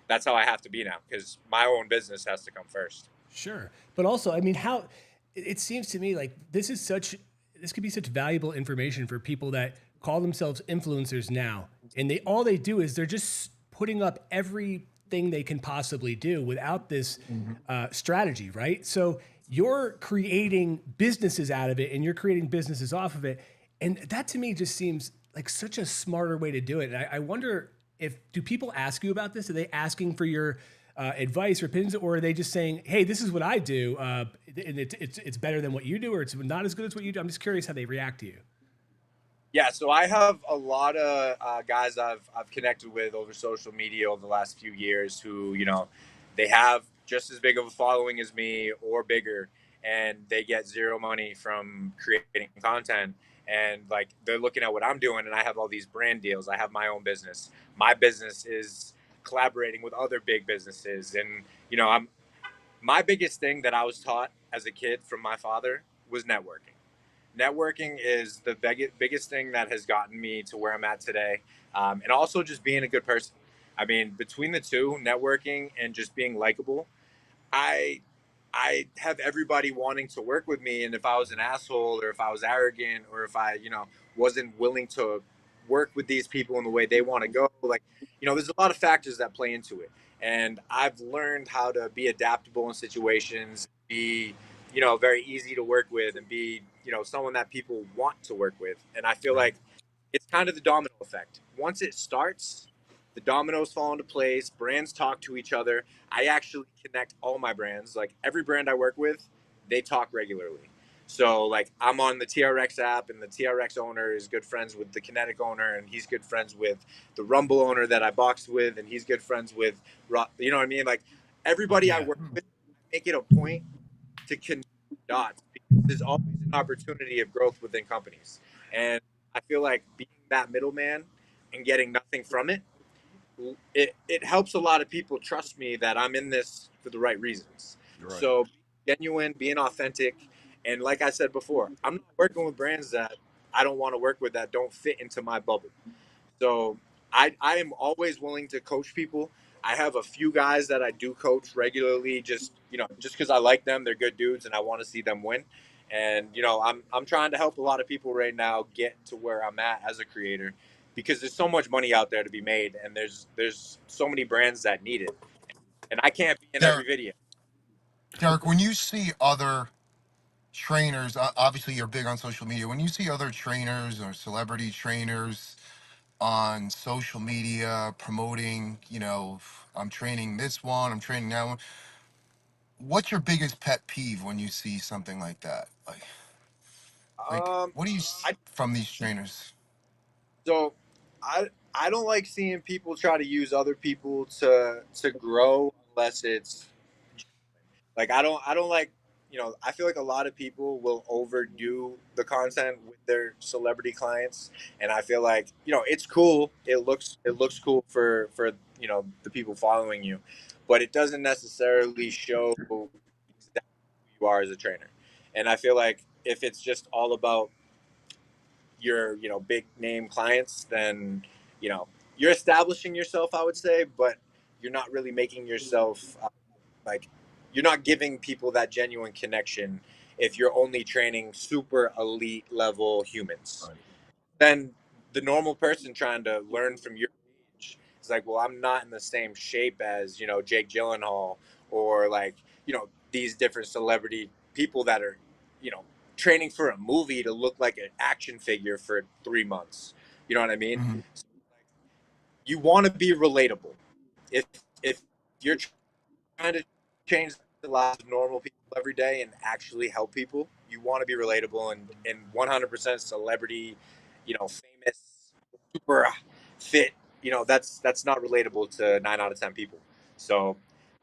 that's how I have to be now because my own business has to come first. Sure. But also, I mean, it seems to me like this could be such valuable information for people that call themselves influencers now. And all they do is they're just putting up everything they can possibly do without this strategy, right? So you're creating businesses out of it and you're creating businesses off of it. And that to me just seems like such a smarter way to do it. And I wonder do people ask you about this? Are they asking for your advice or opinions, or are they just saying, "Hey, this is what I do, and it's better than what you do, or it's not as good as what you do"? I'm just curious how they react to you. Yeah, so I have a lot of guys I've connected with over social media over the last few years who, they have just as big of a following as me or bigger, and they get zero money from creating content. And like they're looking at what I'm doing, and I have all these brand deals. I have my own business. My business is collaborating with other big businesses, and I'm my biggest thing that I was taught as a kid from my father was networking. Networking is the biggest thing that has gotten me to where I'm at today, and also just being a good person. I mean, between the two, networking and just being likable, I I have everybody wanting to work with me, and if I was an asshole or if I was arrogant or if I wasn't willing to work with these people in the way they want to go, like there's a lot of factors that play into it, and I've learned how to be adaptable in situations, be very easy to work with, and be someone that people want to work with, and I feel Right. like it's kind of the domino effect. Once it starts, the dominoes fall into place, brands talk to each other. I actually connect all my brands. Like every brand I work with, they talk regularly. So like I'm on the TRX app, and the TRX owner is good friends with the Kinetic owner, and he's good friends with the Rumble owner that I boxed with, and he's good friends with you know what I mean? Like everybody I Yeah. work with, make it a point to connect dots, because there's always an opportunity of growth within companies. And I feel like being that middleman and getting nothing from it helps a lot of people trust me that I'm in this for the right reasons. Right. So genuine, being authentic, and like I said before, I'm not working with brands that I don't want to work with, that don't fit into my bubble. So I am always willing to coach people. I have a few guys that I do coach regularly, just because I like them. They're good dudes, and I want to see them win. And I'm trying to help a lot of people right now get to where I'm at as a creator, because there's so much money out there to be made, and there's so many brands that need it, and I can't be in every Derek, video. Derek, when you see other trainers, obviously you're big on social media. When you see other trainers or celebrity trainers on social media promoting, I'm training this one, I'm training that one. What's your biggest pet peeve when you see something like that? Like what do you I from these trainers? so I I don't like seeing people try to use other people to grow unless it's like I don't like I feel like a lot of people will overdo the content with their celebrity clients, and I feel like it's cool, it looks cool for the people following you, but it doesn't necessarily show exactly who you are as a trainer. And I feel like if it's just all about your big name clients, then you know you're establishing yourself, I would say, but you're not really making yourself like you're not giving people that genuine connection if you're only training super elite level humans. Right. Then the normal person trying to learn from your age is like, well, I'm not in the same shape as Jake Gyllenhaal, or like these different celebrity people that are you know training for a movie to look like an action figure for 3 months. You know what I mean? Hmm. So you want to be relatable. If you're trying to change the lives of normal people every day and actually help people, you want to be relatable, and 100% celebrity, famous, super fit. That's not relatable to 9 out of 10 people. So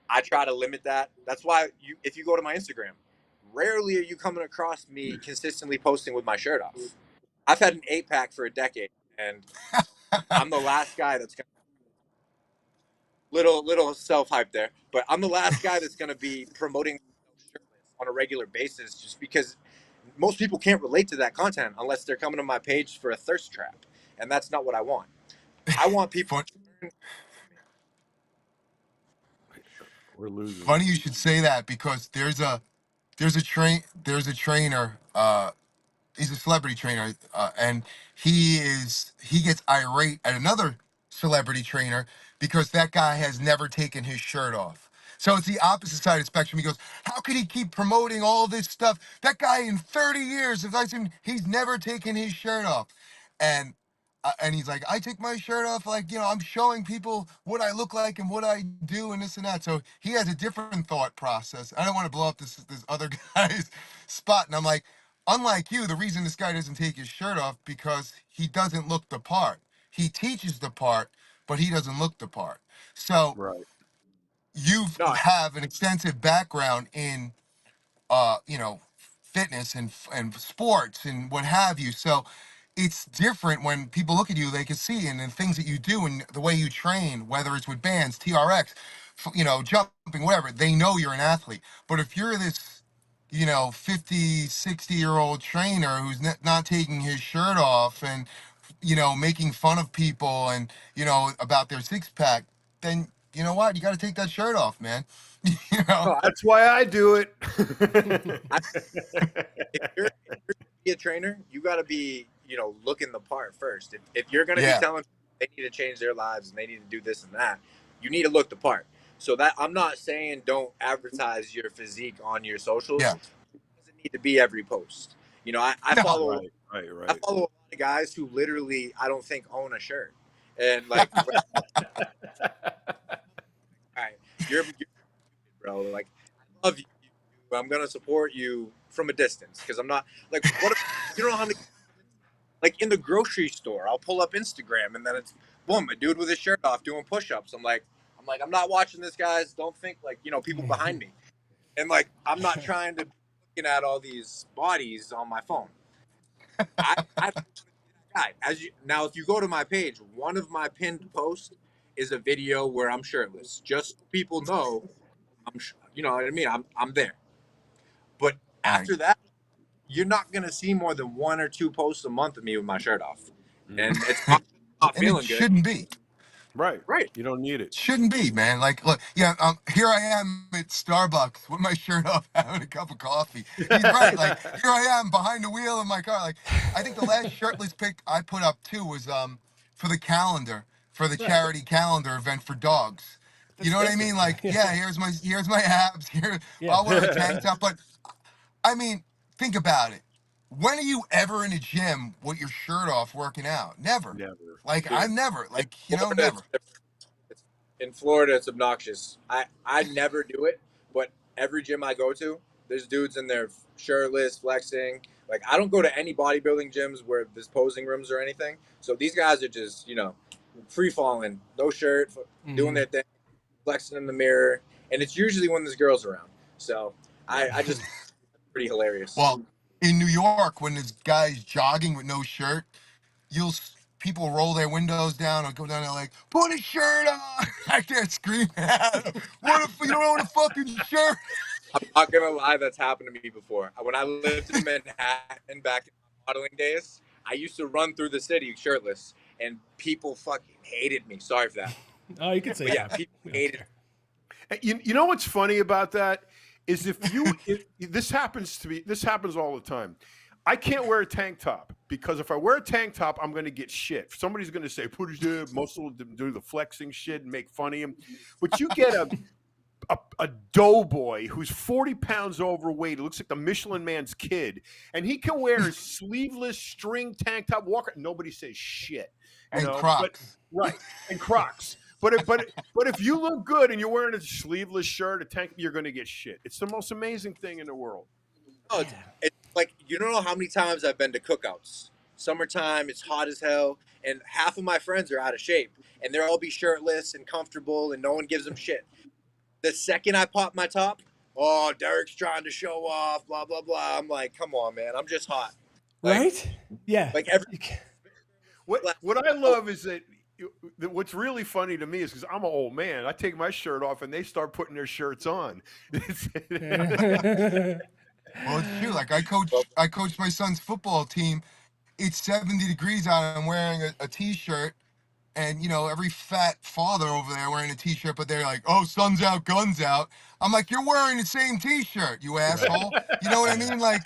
I try to limit that. That's why if you go to my Instagram, rarely are you coming across me consistently posting with my shirt off. I've had an 8 pack for a decade, and I'm the last guy that's gonna little self hype there, but I'm the last guy that's going to be promoting shirtless on a regular basis, just because most people can't relate to that content unless they're coming to my page for a thirst trap, and that's not what I want. I want people Fun, to learn. We're losing. funny you should say that because there's a trainer. He's a celebrity trainer, and he gets irate at another celebrity trainer because that guy has never taken his shirt off. So it's the opposite side of the spectrum. He goes, "How could he keep promoting all this stuff? That guy in 30 years, if I seen, he's never taken his shirt off." And and he's like, I take my shirt off, like, I'm showing people what I look like and what I do and this and that. So he has a different thought process. I don't want to blow up this other guy's spot. And I'm like, unlike you, the reason this guy doesn't take his shirt off because he doesn't look the part. He teaches the part, but he doesn't look the part. So Right. you No, have an extensive background in fitness and sports and what have you. So it's different when people look at you, they can see and the things that you do and the way you train, whether it's with bands, TRX, jumping, whatever, they know you're an athlete. But if you're this, 50, 60-year-old trainer who's not taking his shirt off and, making fun of people and, about their six pack, then you know what? You got to take that shirt off, man. no, That's why I do it. I, if you're be a trainer, you got to be, looking the part first. If you're going to Yeah. be telling people they need to change their lives and they need to do this and that, you need to look the part. So that I'm not saying don't advertise your physique on your socials. Yeah. It doesn't need to be every post. I No. follow Right. I follow a lot of guys who literally I don't think own a shirt, and like, all right, you're bro. Like, I love you. I'm gonna support you from a distance because I'm not like what if, you don't know how many like in the grocery store. I'll pull up Instagram and then it's boom, a dude with his shirt off doing push-ups. I'm not watching this, guys. Don't think like people behind me, and like I'm not trying to be looking at all these bodies on my phone. I guy. If you go to my page, one of my pinned posts is a video where I'm shirtless, just so people know you know what I mean. I'm there. But after that, you're not gonna see more than 1 or 2 posts a month of me with my shirt off, and it's not And it feeling good. shouldn't be. Right. Right. You don't need it. Shouldn't be, man. Like, look, yeah, here I am at Starbucks with my shirt off, having a cup of coffee. He's right. Like, here I am behind the wheel of my car. Like, I think the last shirtless pic I put up too was for the calendar, for the charity calendar event for dogs. You know what I mean? Like, yeah, here's my abs. Here, Yeah. I'll wear a tank top. But I mean, think about it. When are you ever in a gym with your shirt off working out? Never. Never. Like, Yeah. I'm never. Like, Florida, never. In Florida, it's obnoxious. I never do it, but every gym I go to, there's dudes in there shirtless, flexing. Like I don't go to any bodybuilding gyms where there's posing rooms or anything. So these guys are just free falling, no shirt, doing their thing, flexing in the mirror, and it's usually when there's girls around. So I just pretty hilarious. Well, in New York, when this guy's jogging with no shirt, people roll their windows down or go down there like, put a shirt on. I can't scream at him. What if you don't own a fucking shirt? I'm not gonna lie, that's happened to me before. When I lived in Manhattan back in my modeling days, I used to run through the city shirtless, and people fucking hated me. Sorry for that. Oh, you can say But yeah, that. people hated me. You know what's funny about that is if this happens all the time. I can't wear a tank top because if I wear a tank top, I'm going to get shit. Somebody's going to say, put his muscle, do the flexing shit and make fun of him. But you get a doughboy who's 40 pounds overweight. It looks like the Michelin Man's kid. And he can wear a sleeveless string tank top. Nobody says shit. And Crocs. Right. And Crocs. But if you look good and you're wearing a sleeveless shirt, a tank, you're going to get shit. It's the most amazing thing in the world. Oh, it's like you don't know how many times I've been to cookouts. Summertime, it's hot as hell, and half of my friends are out of shape, and they'll all be shirtless and comfortable, and no one gives them shit. The second I pop my top, oh, Derek's trying to show off, blah blah blah. I'm like, come on, man, I'm just hot. Like, Right? Yeah. Like every What I love is that what's really funny to me is because I'm an old man. I take my shirt off and they start putting their shirts on. Well, it's true. Like I coach my son's football team. It's 70 degrees out. I'm wearing a t-shirt, and every fat father over there wearing a t-shirt, but they're like, "Oh, sun's out, guns out." I'm like, "You're wearing the same t-shirt, you asshole." You know what I mean? Like,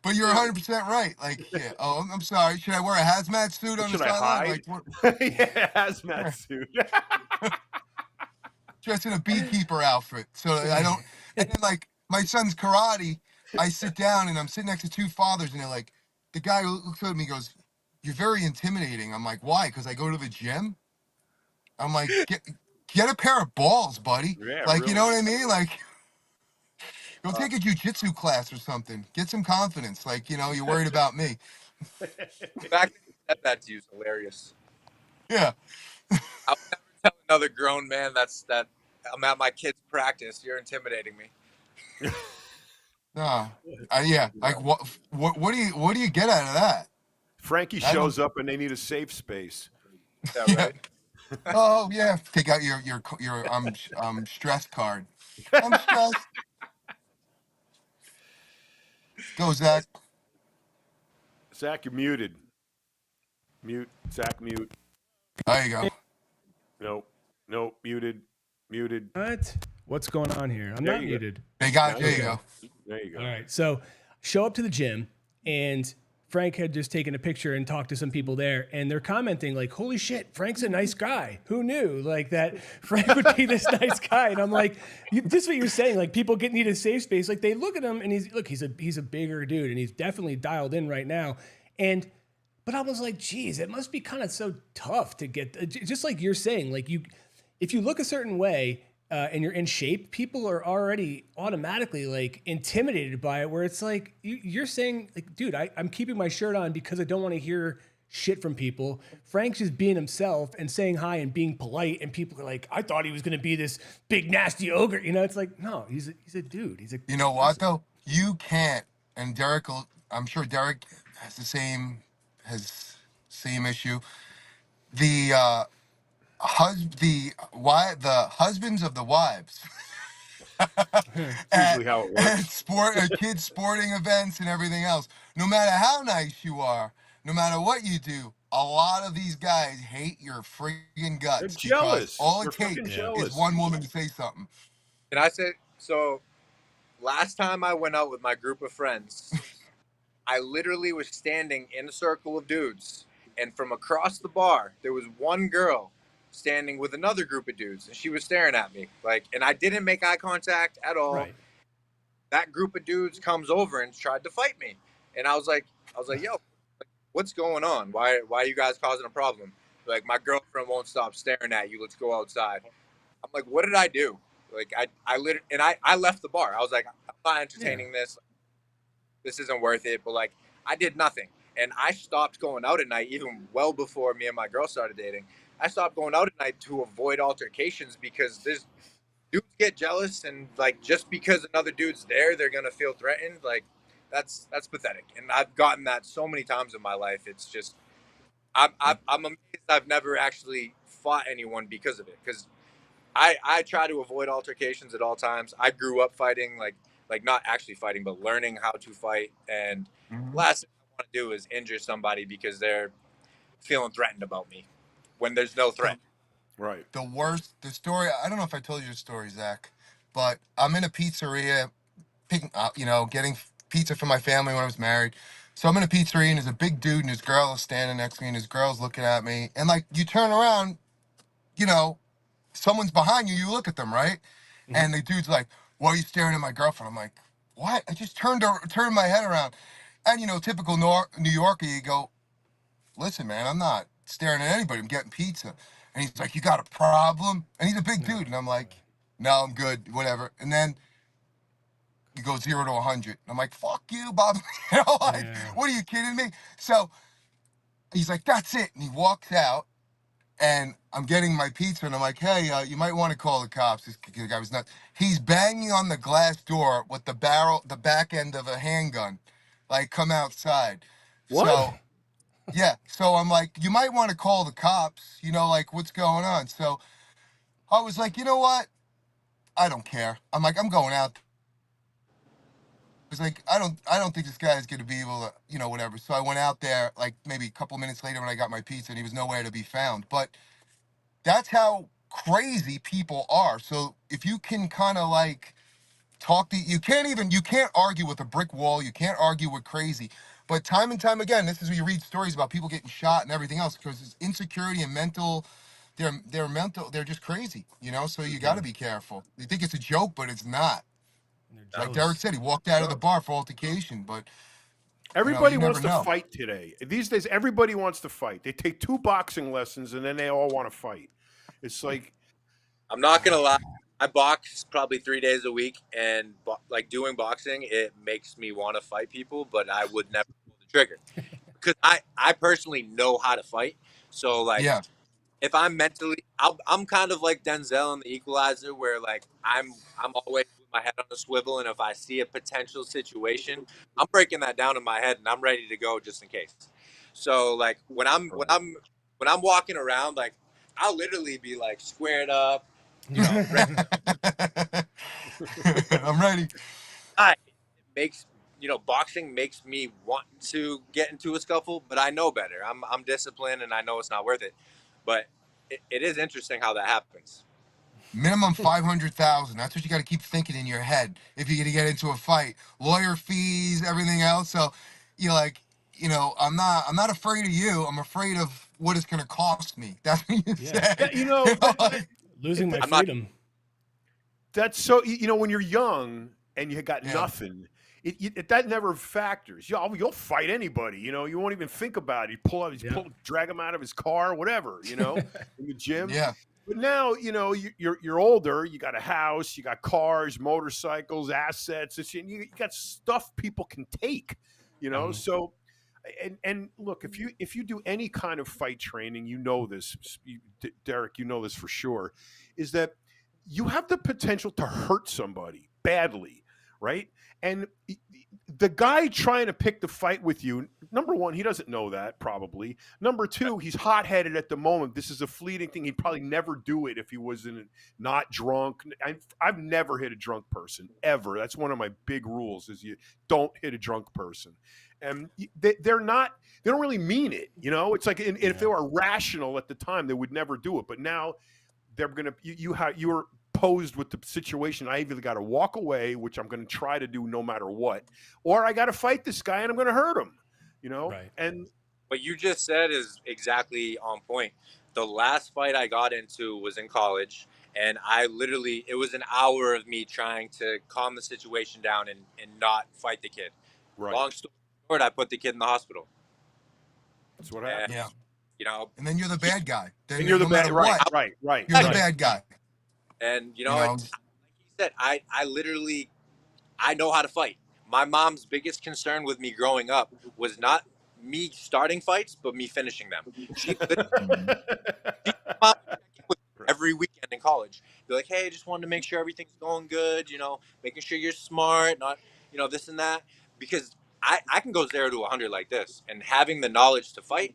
but you're 100% right. Like, yeah. Oh, I'm sorry. Should I wear a hazmat suit on the Should I sideline? hide? Like, Yeah, hazmat suit. dressed in a beekeeper outfit, so that I don't. And then like my son's karate, I sit down and I'm sitting next to two fathers, and they're like, the guy looks at me, goes, you're very intimidating. I'm like, why? Because I go to the gym. I'm like, get a pair of balls, buddy. Yeah, Like, you really. know what I mean? Like, go take a jujitsu class or something. Get some confidence. Like, you know, you're worried about me. The fact that he said that to you is hilarious. Yeah. I would never tell another grown man that I'm at my kid's practice. You're intimidating me. No. Yeah. Like, what do you get out of that? Frankie I don't- shows up and they need a safe space. Yeah, Yeah. right. Oh yeah. Take out your stress card. I'm stressed. Go, Zach. Zach, you're muted. Mute. Zach, mute. There you go. Nope. Muted. What? What's going on here? I'm There not you go. muted. There you Okay. go. There you go. All right. So show up to the gym, and Frank had just taken a picture and talked to some people there, and they're commenting like, "Holy shit, Frank's a nice guy. Who knew like that Frank would be this nice guy?" And I'm like, "This is what you're saying. Like people need a safe space. Like they look at him, and he's a bigger dude, and he's definitely dialed in right now." But I was like, "Geez, it must be kind of so tough to get." Just like you're saying, like if you look a certain way. And you're in shape, people are already automatically like intimidated by it. Where it's like you're saying, like, dude, I'm keeping my shirt on because I don't want to hear shit from people. Frank's just being himself and saying hi and being polite, and people are like, I thought he was gonna be this big nasty ogre. You know, it's like, no, he's a dude. He's a You know what though? You can't. And Derek will. I'm sure Derek has the same issue. The the husbands of the wives Usually how it works. at kids sporting events and everything else. No matter how nice you are, no matter what you do, a lot of these guys hate your freaking guts. They're because jealous. all They're it fucking takes jealous. is one woman to say something. Can I say so? Last time I went out with my group of friends, I literally was standing in a circle of dudes, and from across the bar, there was one girl standing with another group of dudes, and she was staring at me and I didn't make eye contact at all. right. That group of dudes comes over and tried to fight me, and I was like, yo, what's going on? Why are you guys causing a problem? Like, my girlfriend won't stop staring at you. Let's go outside. I'm like, what did I do? Like, I literally, and I left the bar. I was like, I'm not entertaining this. This isn't worth it. But like, I did nothing, and I stopped going out at night even well before me and my girl started dating. I stopped going out at night to avoid altercations because there's dudes get jealous, and like, just because another dude's there, they're gonna feel threatened. Like, that's pathetic. And I've gotten that so many times in my life. It's just, I'm amazed I've never actually fought anyone because of it. Because I try to avoid altercations at all times. I grew up fighting, like not actually fighting, but learning how to fight. And last thing I want to do is injure somebody because they're feeling threatened about me when there's no threat. Right. The story, I don't know if I told you the story, Zach, but I'm in a pizzeria, getting pizza for my family when I was married. So I'm in a pizzeria, and there's a big dude, and his girl is standing next to me, and his girl's looking at me. And like, you turn around, someone's behind you, you look at them, right? Mm-hmm. And the dude's like, why are you staring at my girlfriend? I'm like, what? I just turned my head around. And, typical New Yorker, you go, listen, man, I'm not staring at anybody. I'm getting pizza. And he's like, you got a problem? And he's a big dude. And I'm like, no, I'm good, whatever. And then you go 0 to 100. I'm like, fuck you, Bob. What are you kidding me? So he's like, that's it. And he walks out, and I'm getting my pizza, and I'm like, hey, you might want to call the cops. This guy was nuts. He's banging on the glass door with the back end of a handgun. Like, come outside. What? So, yeah. So I'm like, you might want to call the cops, like, what's going on? So I was like, you know what? I don't care. I'm like, I'm going out. I was like, I don't think this guy is going to be able to, whatever. So I went out there, like, maybe a couple minutes later when I got my pizza, and he was nowhere to be found. But that's how crazy people are. So if you can kind of like you can't argue with a brick wall. You can't argue with crazy. But time and time again, this is where you read stories about people getting shot and everything else, because it's insecurity and they're just crazy, so you got to be careful. You think it's a joke, but it's not. Like Derek said, he walked out of the bar for altercation, but Everybody you wants never to know. fight today. These days, everybody wants to fight. They take 2 boxing lessons and then they all want to fight. It's like, I'm not gonna lie. I box probably 3 days a week, and like doing boxing, it makes me want to fight people, but I would never pull the trigger because I personally know how to fight. So like, Yeah. if I'm mentally, I'm kind of like Denzel in The Equalizer, where like I'm always with my head on a swivel, and if I see a potential situation, I'm breaking that down in my head, and I'm ready to go just in case. So like when I'm walking around, like I'll literally be like squared up, ready. I'm ready. It makes boxing makes me want to get into a scuffle, but I know better. I'm disciplined, and I know it's not worth it. But it is interesting how that happens. Minimum 500,000. That's what you got to keep thinking in your head if you're gonna get into a fight. Lawyer fees, everything else. So, you're like, I'm not afraid of you. I'm afraid of what it's gonna cost me. That's what you Yeah. say. but Losing my I'm not- freedom. that's so, when you're young and you got Yeah. nothing, that never factors. You'll fight anybody, you won't even think about it. Drag him out of his car, whatever, in the gym. Yeah. But now, you're older, you got a house, you got cars, motorcycles, assets, you got stuff people can take, Mhm. so and look, if you do any kind of fight training, this, Derek, this for sure, is that you have the potential to hurt somebody badly, right? And the guy trying to pick the fight with you, number one, he doesn't know that probably. Number two, he's hot-headed at the moment. This is a fleeting thing. He'd probably never do it if he wasn't not drunk. I've never hit a drunk person ever. That's one of my big rules: is you don't hit a drunk person. And they don't really mean it. It's like, and if they were rational at the time, they would never do it. But now they're gonna you were posed with the situation. I either got to walk away, which I'm going to try to do no matter what, or I got to fight this guy and I'm going to hurt him. Right. And what you just said is exactly on point. The last fight I got into was in college, and it was an hour of me trying to calm the situation down and not fight the kid. right, Long story short, I put the kid in the hospital. that's what happened. Yeah. And, And then you're the bad guy. Then And you're the no bad, matter right, what, right. you're the right. bad guy. and You know? like he said, I literally I know how to fight. My mom's biggest concern with me growing up was not me starting fights, but me finishing them. She every weekend in college. Be like, hey, just wanted to make sure everything's going good, making sure you're smart, not, this and that. Because I can go 0 to 100 like this, and having the knowledge to fight,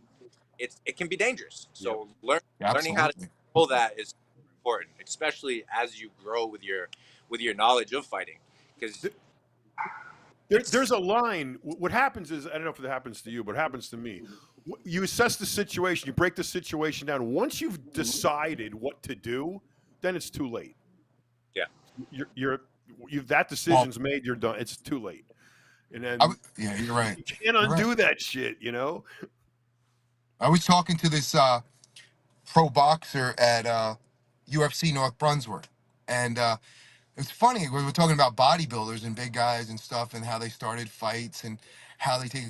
it can be dangerous. So learning how to Absolutely. control that is important, especially as you grow with your knowledge of fighting. Because There's a line. What happens is, I don't know if it happens to you, but it happens to me. You assess the situation, you break the situation down. Once you've decided what to do, then it's too late. Yeah. That decision's made. You're done. It's too late. And then Yeah, you're right. you can't undo that shit. I was talking to this pro boxer at UFC North Brunswick, and it's funny. We were talking about bodybuilders and big guys and stuff, and how they started fights, and how they take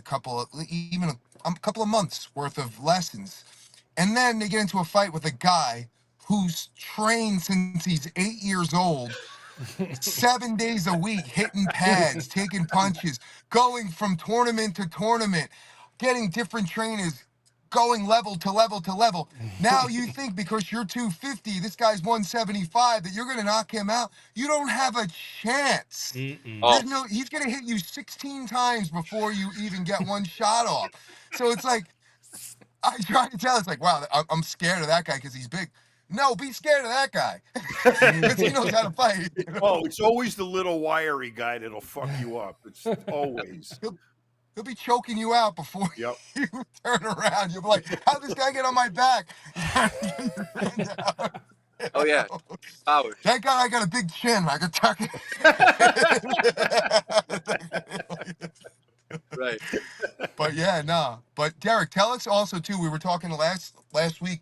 even a couple of months worth of lessons, and then they get into a fight with a guy who's trained since he's 8 years old, 7 days a week, hitting pads, taking punches, going from tournament to tournament, getting different trainers, going level to level to level. Now you think because you're 250, this guy's 175, that you're going to knock him out. You don't have a chance. Oh. He's going to hit you 16 times before you even get one shot off. So it's like, I try to tell, it's like, wow, I'm scared of that guy because he's big. No, be scared of that guy because he knows how to fight. Oh, it's always the little wiry guy that'll fuck you up. It's always. He'll be choking you out before Yep. you turn around. You'll be like, how'd this guy get on my back? Oh yeah, power. Thank God I got a big chin. I could tuck it. Right. But yeah, nah. But Derek, tell us also too. We were talking last week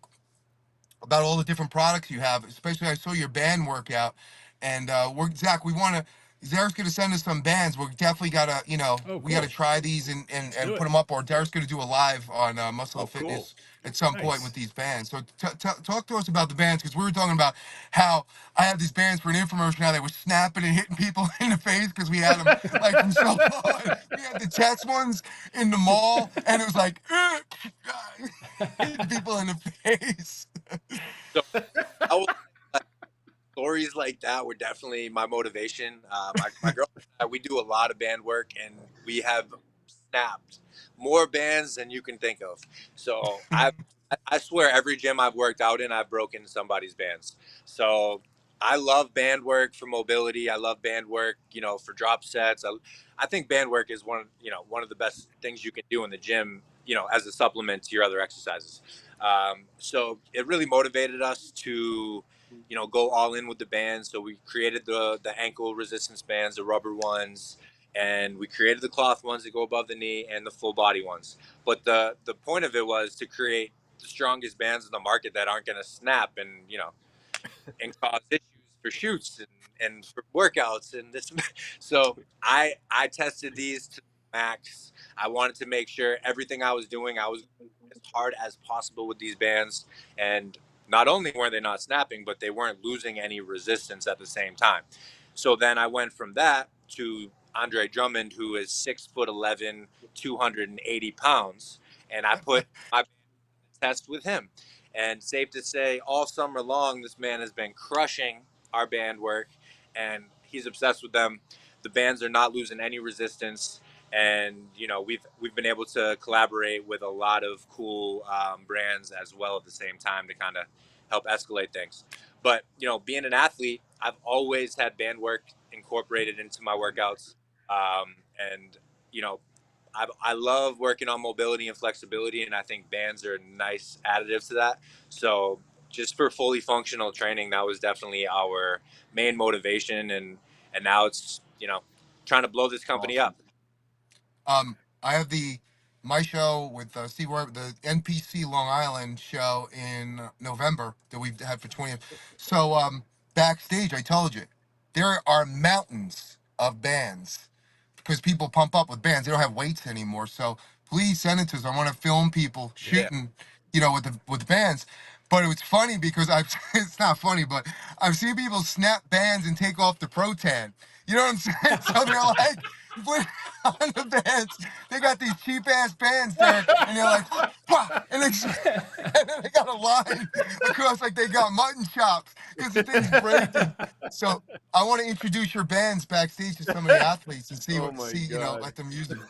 about all the different products you have. Especially, I saw your band workout, and Zach, we want to Derek's gonna send us some bands. We're definitely gotta, you know, Oh, we gotta cool. try these and do put it. them up. Or Derek's gonna do a live on Muscle Oh, and cool. Fitness at some point Nice. with these bands. So talk to us about the bands, because we were talking about how I have these bands for an infomercial now. They were snapping and hitting people in the face because we had them like from so long. We had the chest ones in the mall, and it was like hitting people in the face. So I will stories like that were definitely my motivation. My girl, and I, we do a lot of band work, and we have snapped more bands than you can think of. So I swear every gym I've worked out in, I've broken somebody's bands. So I love band work for mobility. I love band work, you know, for drop sets. I think band work is one of the best things you can do in the gym, you know, as a supplement to your other exercises. So it really motivated us to, you know, go all in with the bands. So we created the ankle resistance bands, the rubber ones, and we created the cloth ones that go above the knee and the full body ones. But the point of it was to create the strongest bands in the market that aren't going to snap and, you know, and cause issues for shoots and for workouts and this. So I tested these to the max. I wanted to make sure everything I was doing, I was as hard as possible with these bands. And not only were they not snapping, but they weren't losing any resistance at the same time. So then I went from that to Andre Drummond, who is 6'11", 280 pounds, and I put my test with him. And safe to say, all summer long, this man has been crushing our band work, and he's obsessed with them. The bands are not losing any resistance, and you know we've been able to collaborate with a lot of cool brands as well at the same time to kind of help escalate things. But you know, being an athlete, I've always had band work incorporated into my workouts, and you know I love working on mobility and flexibility, and I think bands are a nice additive to that. So, just for fully functional training, that was definitely our main motivation, and now it's, you know, trying to blow this company Awesome. up. I have my show with Steve Weber, the NPC Long Island show in November that we've had for 20 years. So backstage, I told you, there are mountains of bands because people pump up with bands. They don't have weights anymore. So please send it to us. I want to film people Yeah, shooting, you know, with the bands. But it was funny because I've it's not funny, but I've seen people snap bands and take off the Pro-Tan. You know what I'm saying? So they're like, put on the bands. They got these cheap ass bands there, and they're like, "Wah," and and then they got a line across like they got mutton chops because the thing's breaking. So I want to introduce your bands backstage to some of the athletes and Oh my you know, God. let them use them.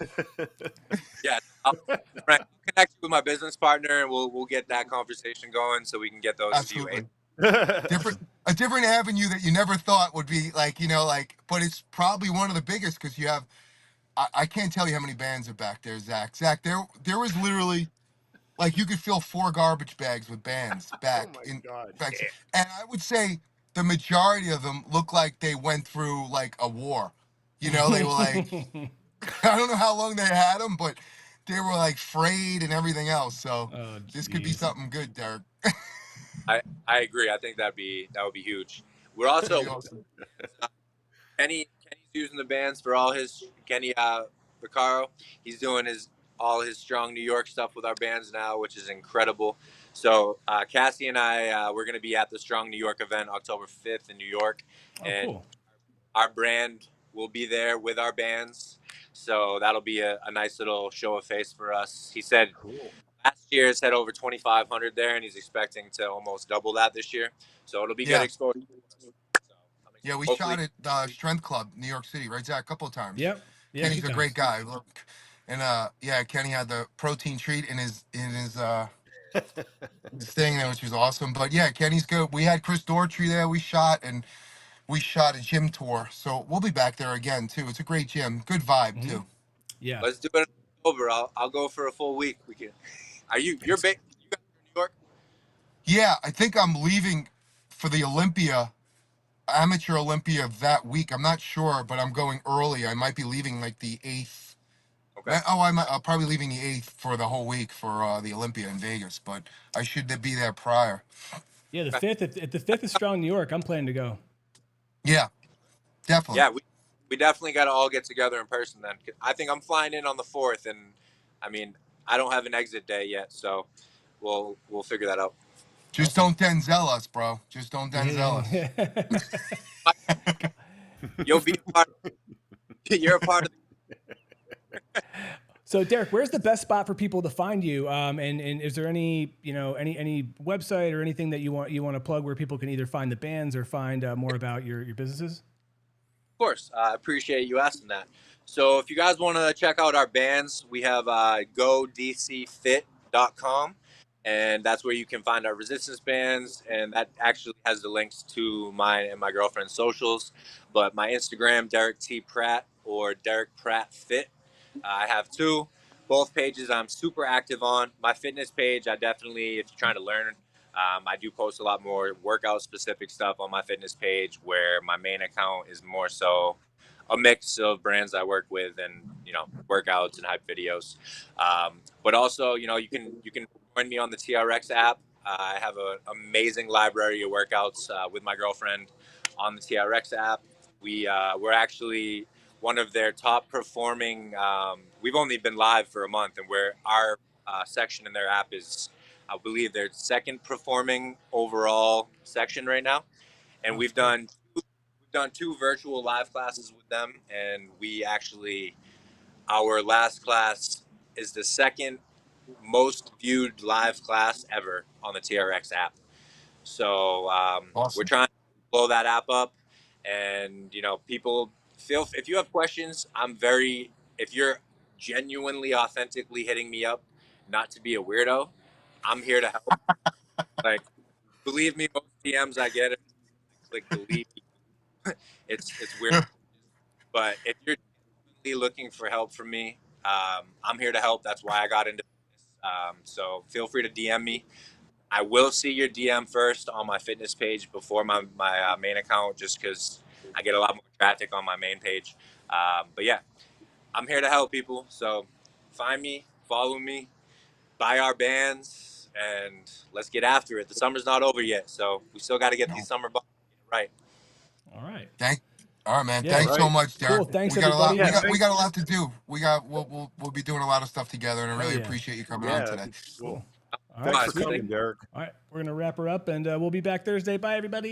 yeah. I'll connect you with my business partner, and we'll get that conversation going so we can get those to you. Absolutely. A different avenue that you never thought would be like, you know, like, but it's probably one of the biggest because you have, I can't tell you how many bands are back there, Zach. Zach, there was literally like you could fill 4 garbage bags with bands Oh back my in God. back, and I would say the majority of them look like they went through like a war. You know, they were like, I don't know how long they had them, but they were like frayed and everything else. So Oh, this could be jeez. something good, Derek. I agree. I think that would be huge. We're That'd be also awesome. Kenny's using the bands for all his Kenny Vaccaro. He's doing all his strong New York stuff with our bands now, which is incredible. So Cassie and I we're going to be at the Strong New York event October 5th in New York, Oh, and cool. our brand will be there with our bands. So that'll be a nice little show of face for us. He said Cool. last year it's had over 2,500 there, and he's expecting to almost double that this year. So it'll be good Yeah. exposure. So Yeah, we hopefully, shot at Strength Club, New York City, right, Zach? A couple of times. Yep. Yeah, a few Kenny's a great times. guy. Look, and yeah, Kenny had the protein treat in his his thing there, which was awesome. But yeah, Kenny's good. We had Chris Daughtry there. We shot a gym tour, so we'll be back there again too. It's a great gym, good vibe Hmm. too. Yeah. let's do it over. I'll go for a full week. We can. You're It's- big? You guys are in New York? Yeah, I think I'm leaving for the amateur Olympia that week. I'm not sure, but I'm going early. I might be leaving like the 8th. Okay. I'll probably leaving the 8th for the whole week for the Olympia in Vegas, but I should be there prior. Yeah, the fifth at the fifth is Strong New York. I'm planning to go. Yeah, definitely. Yeah, we definitely got to all get together in person then. I think I'm flying in on the 4th, and I mean, I don't have an exit day yet, so we'll figure that out. Just don't Denzel us, bro. Just don't Denzel us. You'll be a part. You're a part of. So Derek, where's the best spot for people to find you? And is there any, any website or anything that you want to plug where people can either find the bands or find more about your businesses? Of course, I appreciate you asking that. So if you guys want to check out our bands, we have godcfit.com, and that's where you can find our resistance bands, and that actually has the links to mine and my girlfriend's socials. But my Instagram, Derek T. Pratt or Derek Pratt Fit. I have two. Both pages I'm super active on. My fitness page, I definitely, if you're trying to learn, I do post a lot more workout specific stuff on my fitness page, where my main account is more so a mix of brands I work with and, workouts and hype videos. But also, you can join me on the TRX app. I have an amazing library of workouts with my girlfriend on the TRX app. We're actually one of their top performing. We've only been live for a month, and our section in their app is, I believe, their second performing overall section right now. And we've done 2 virtual live classes with them, and our last class is the second most viewed live class ever on the TRX app. So Awesome. We're trying to blow that app up, and people if you have questions, if you're genuinely authentically hitting me up, not to be a weirdo, I'm here to help. Like, believe me, most DMs I get, click delete. It's weird, but if you're genuinely looking for help from me, I'm here to help. That's why I got into this. So feel free to DM me. I will see your DM first on my fitness page before my main account, just because I get a lot more traffic on my main page. But yeah, I'm here to help people. So find me, follow me, buy our bands, and let's get after it. The summer's not over yet, so we still got to get these summer bucks right. All right. All right, man. Yeah, Thanks so right. much, Derek. Cool. Thanks, we got everybody. a lot. Yeah, We got a lot to do. We'll be doing a lot of stuff together, and I really yeah. appreciate you coming on today. Cool. All right. Thanks for Sweet. coming, Derek. All right. We're going to wrap her up, and we'll be back Thursday. Bye, everybody.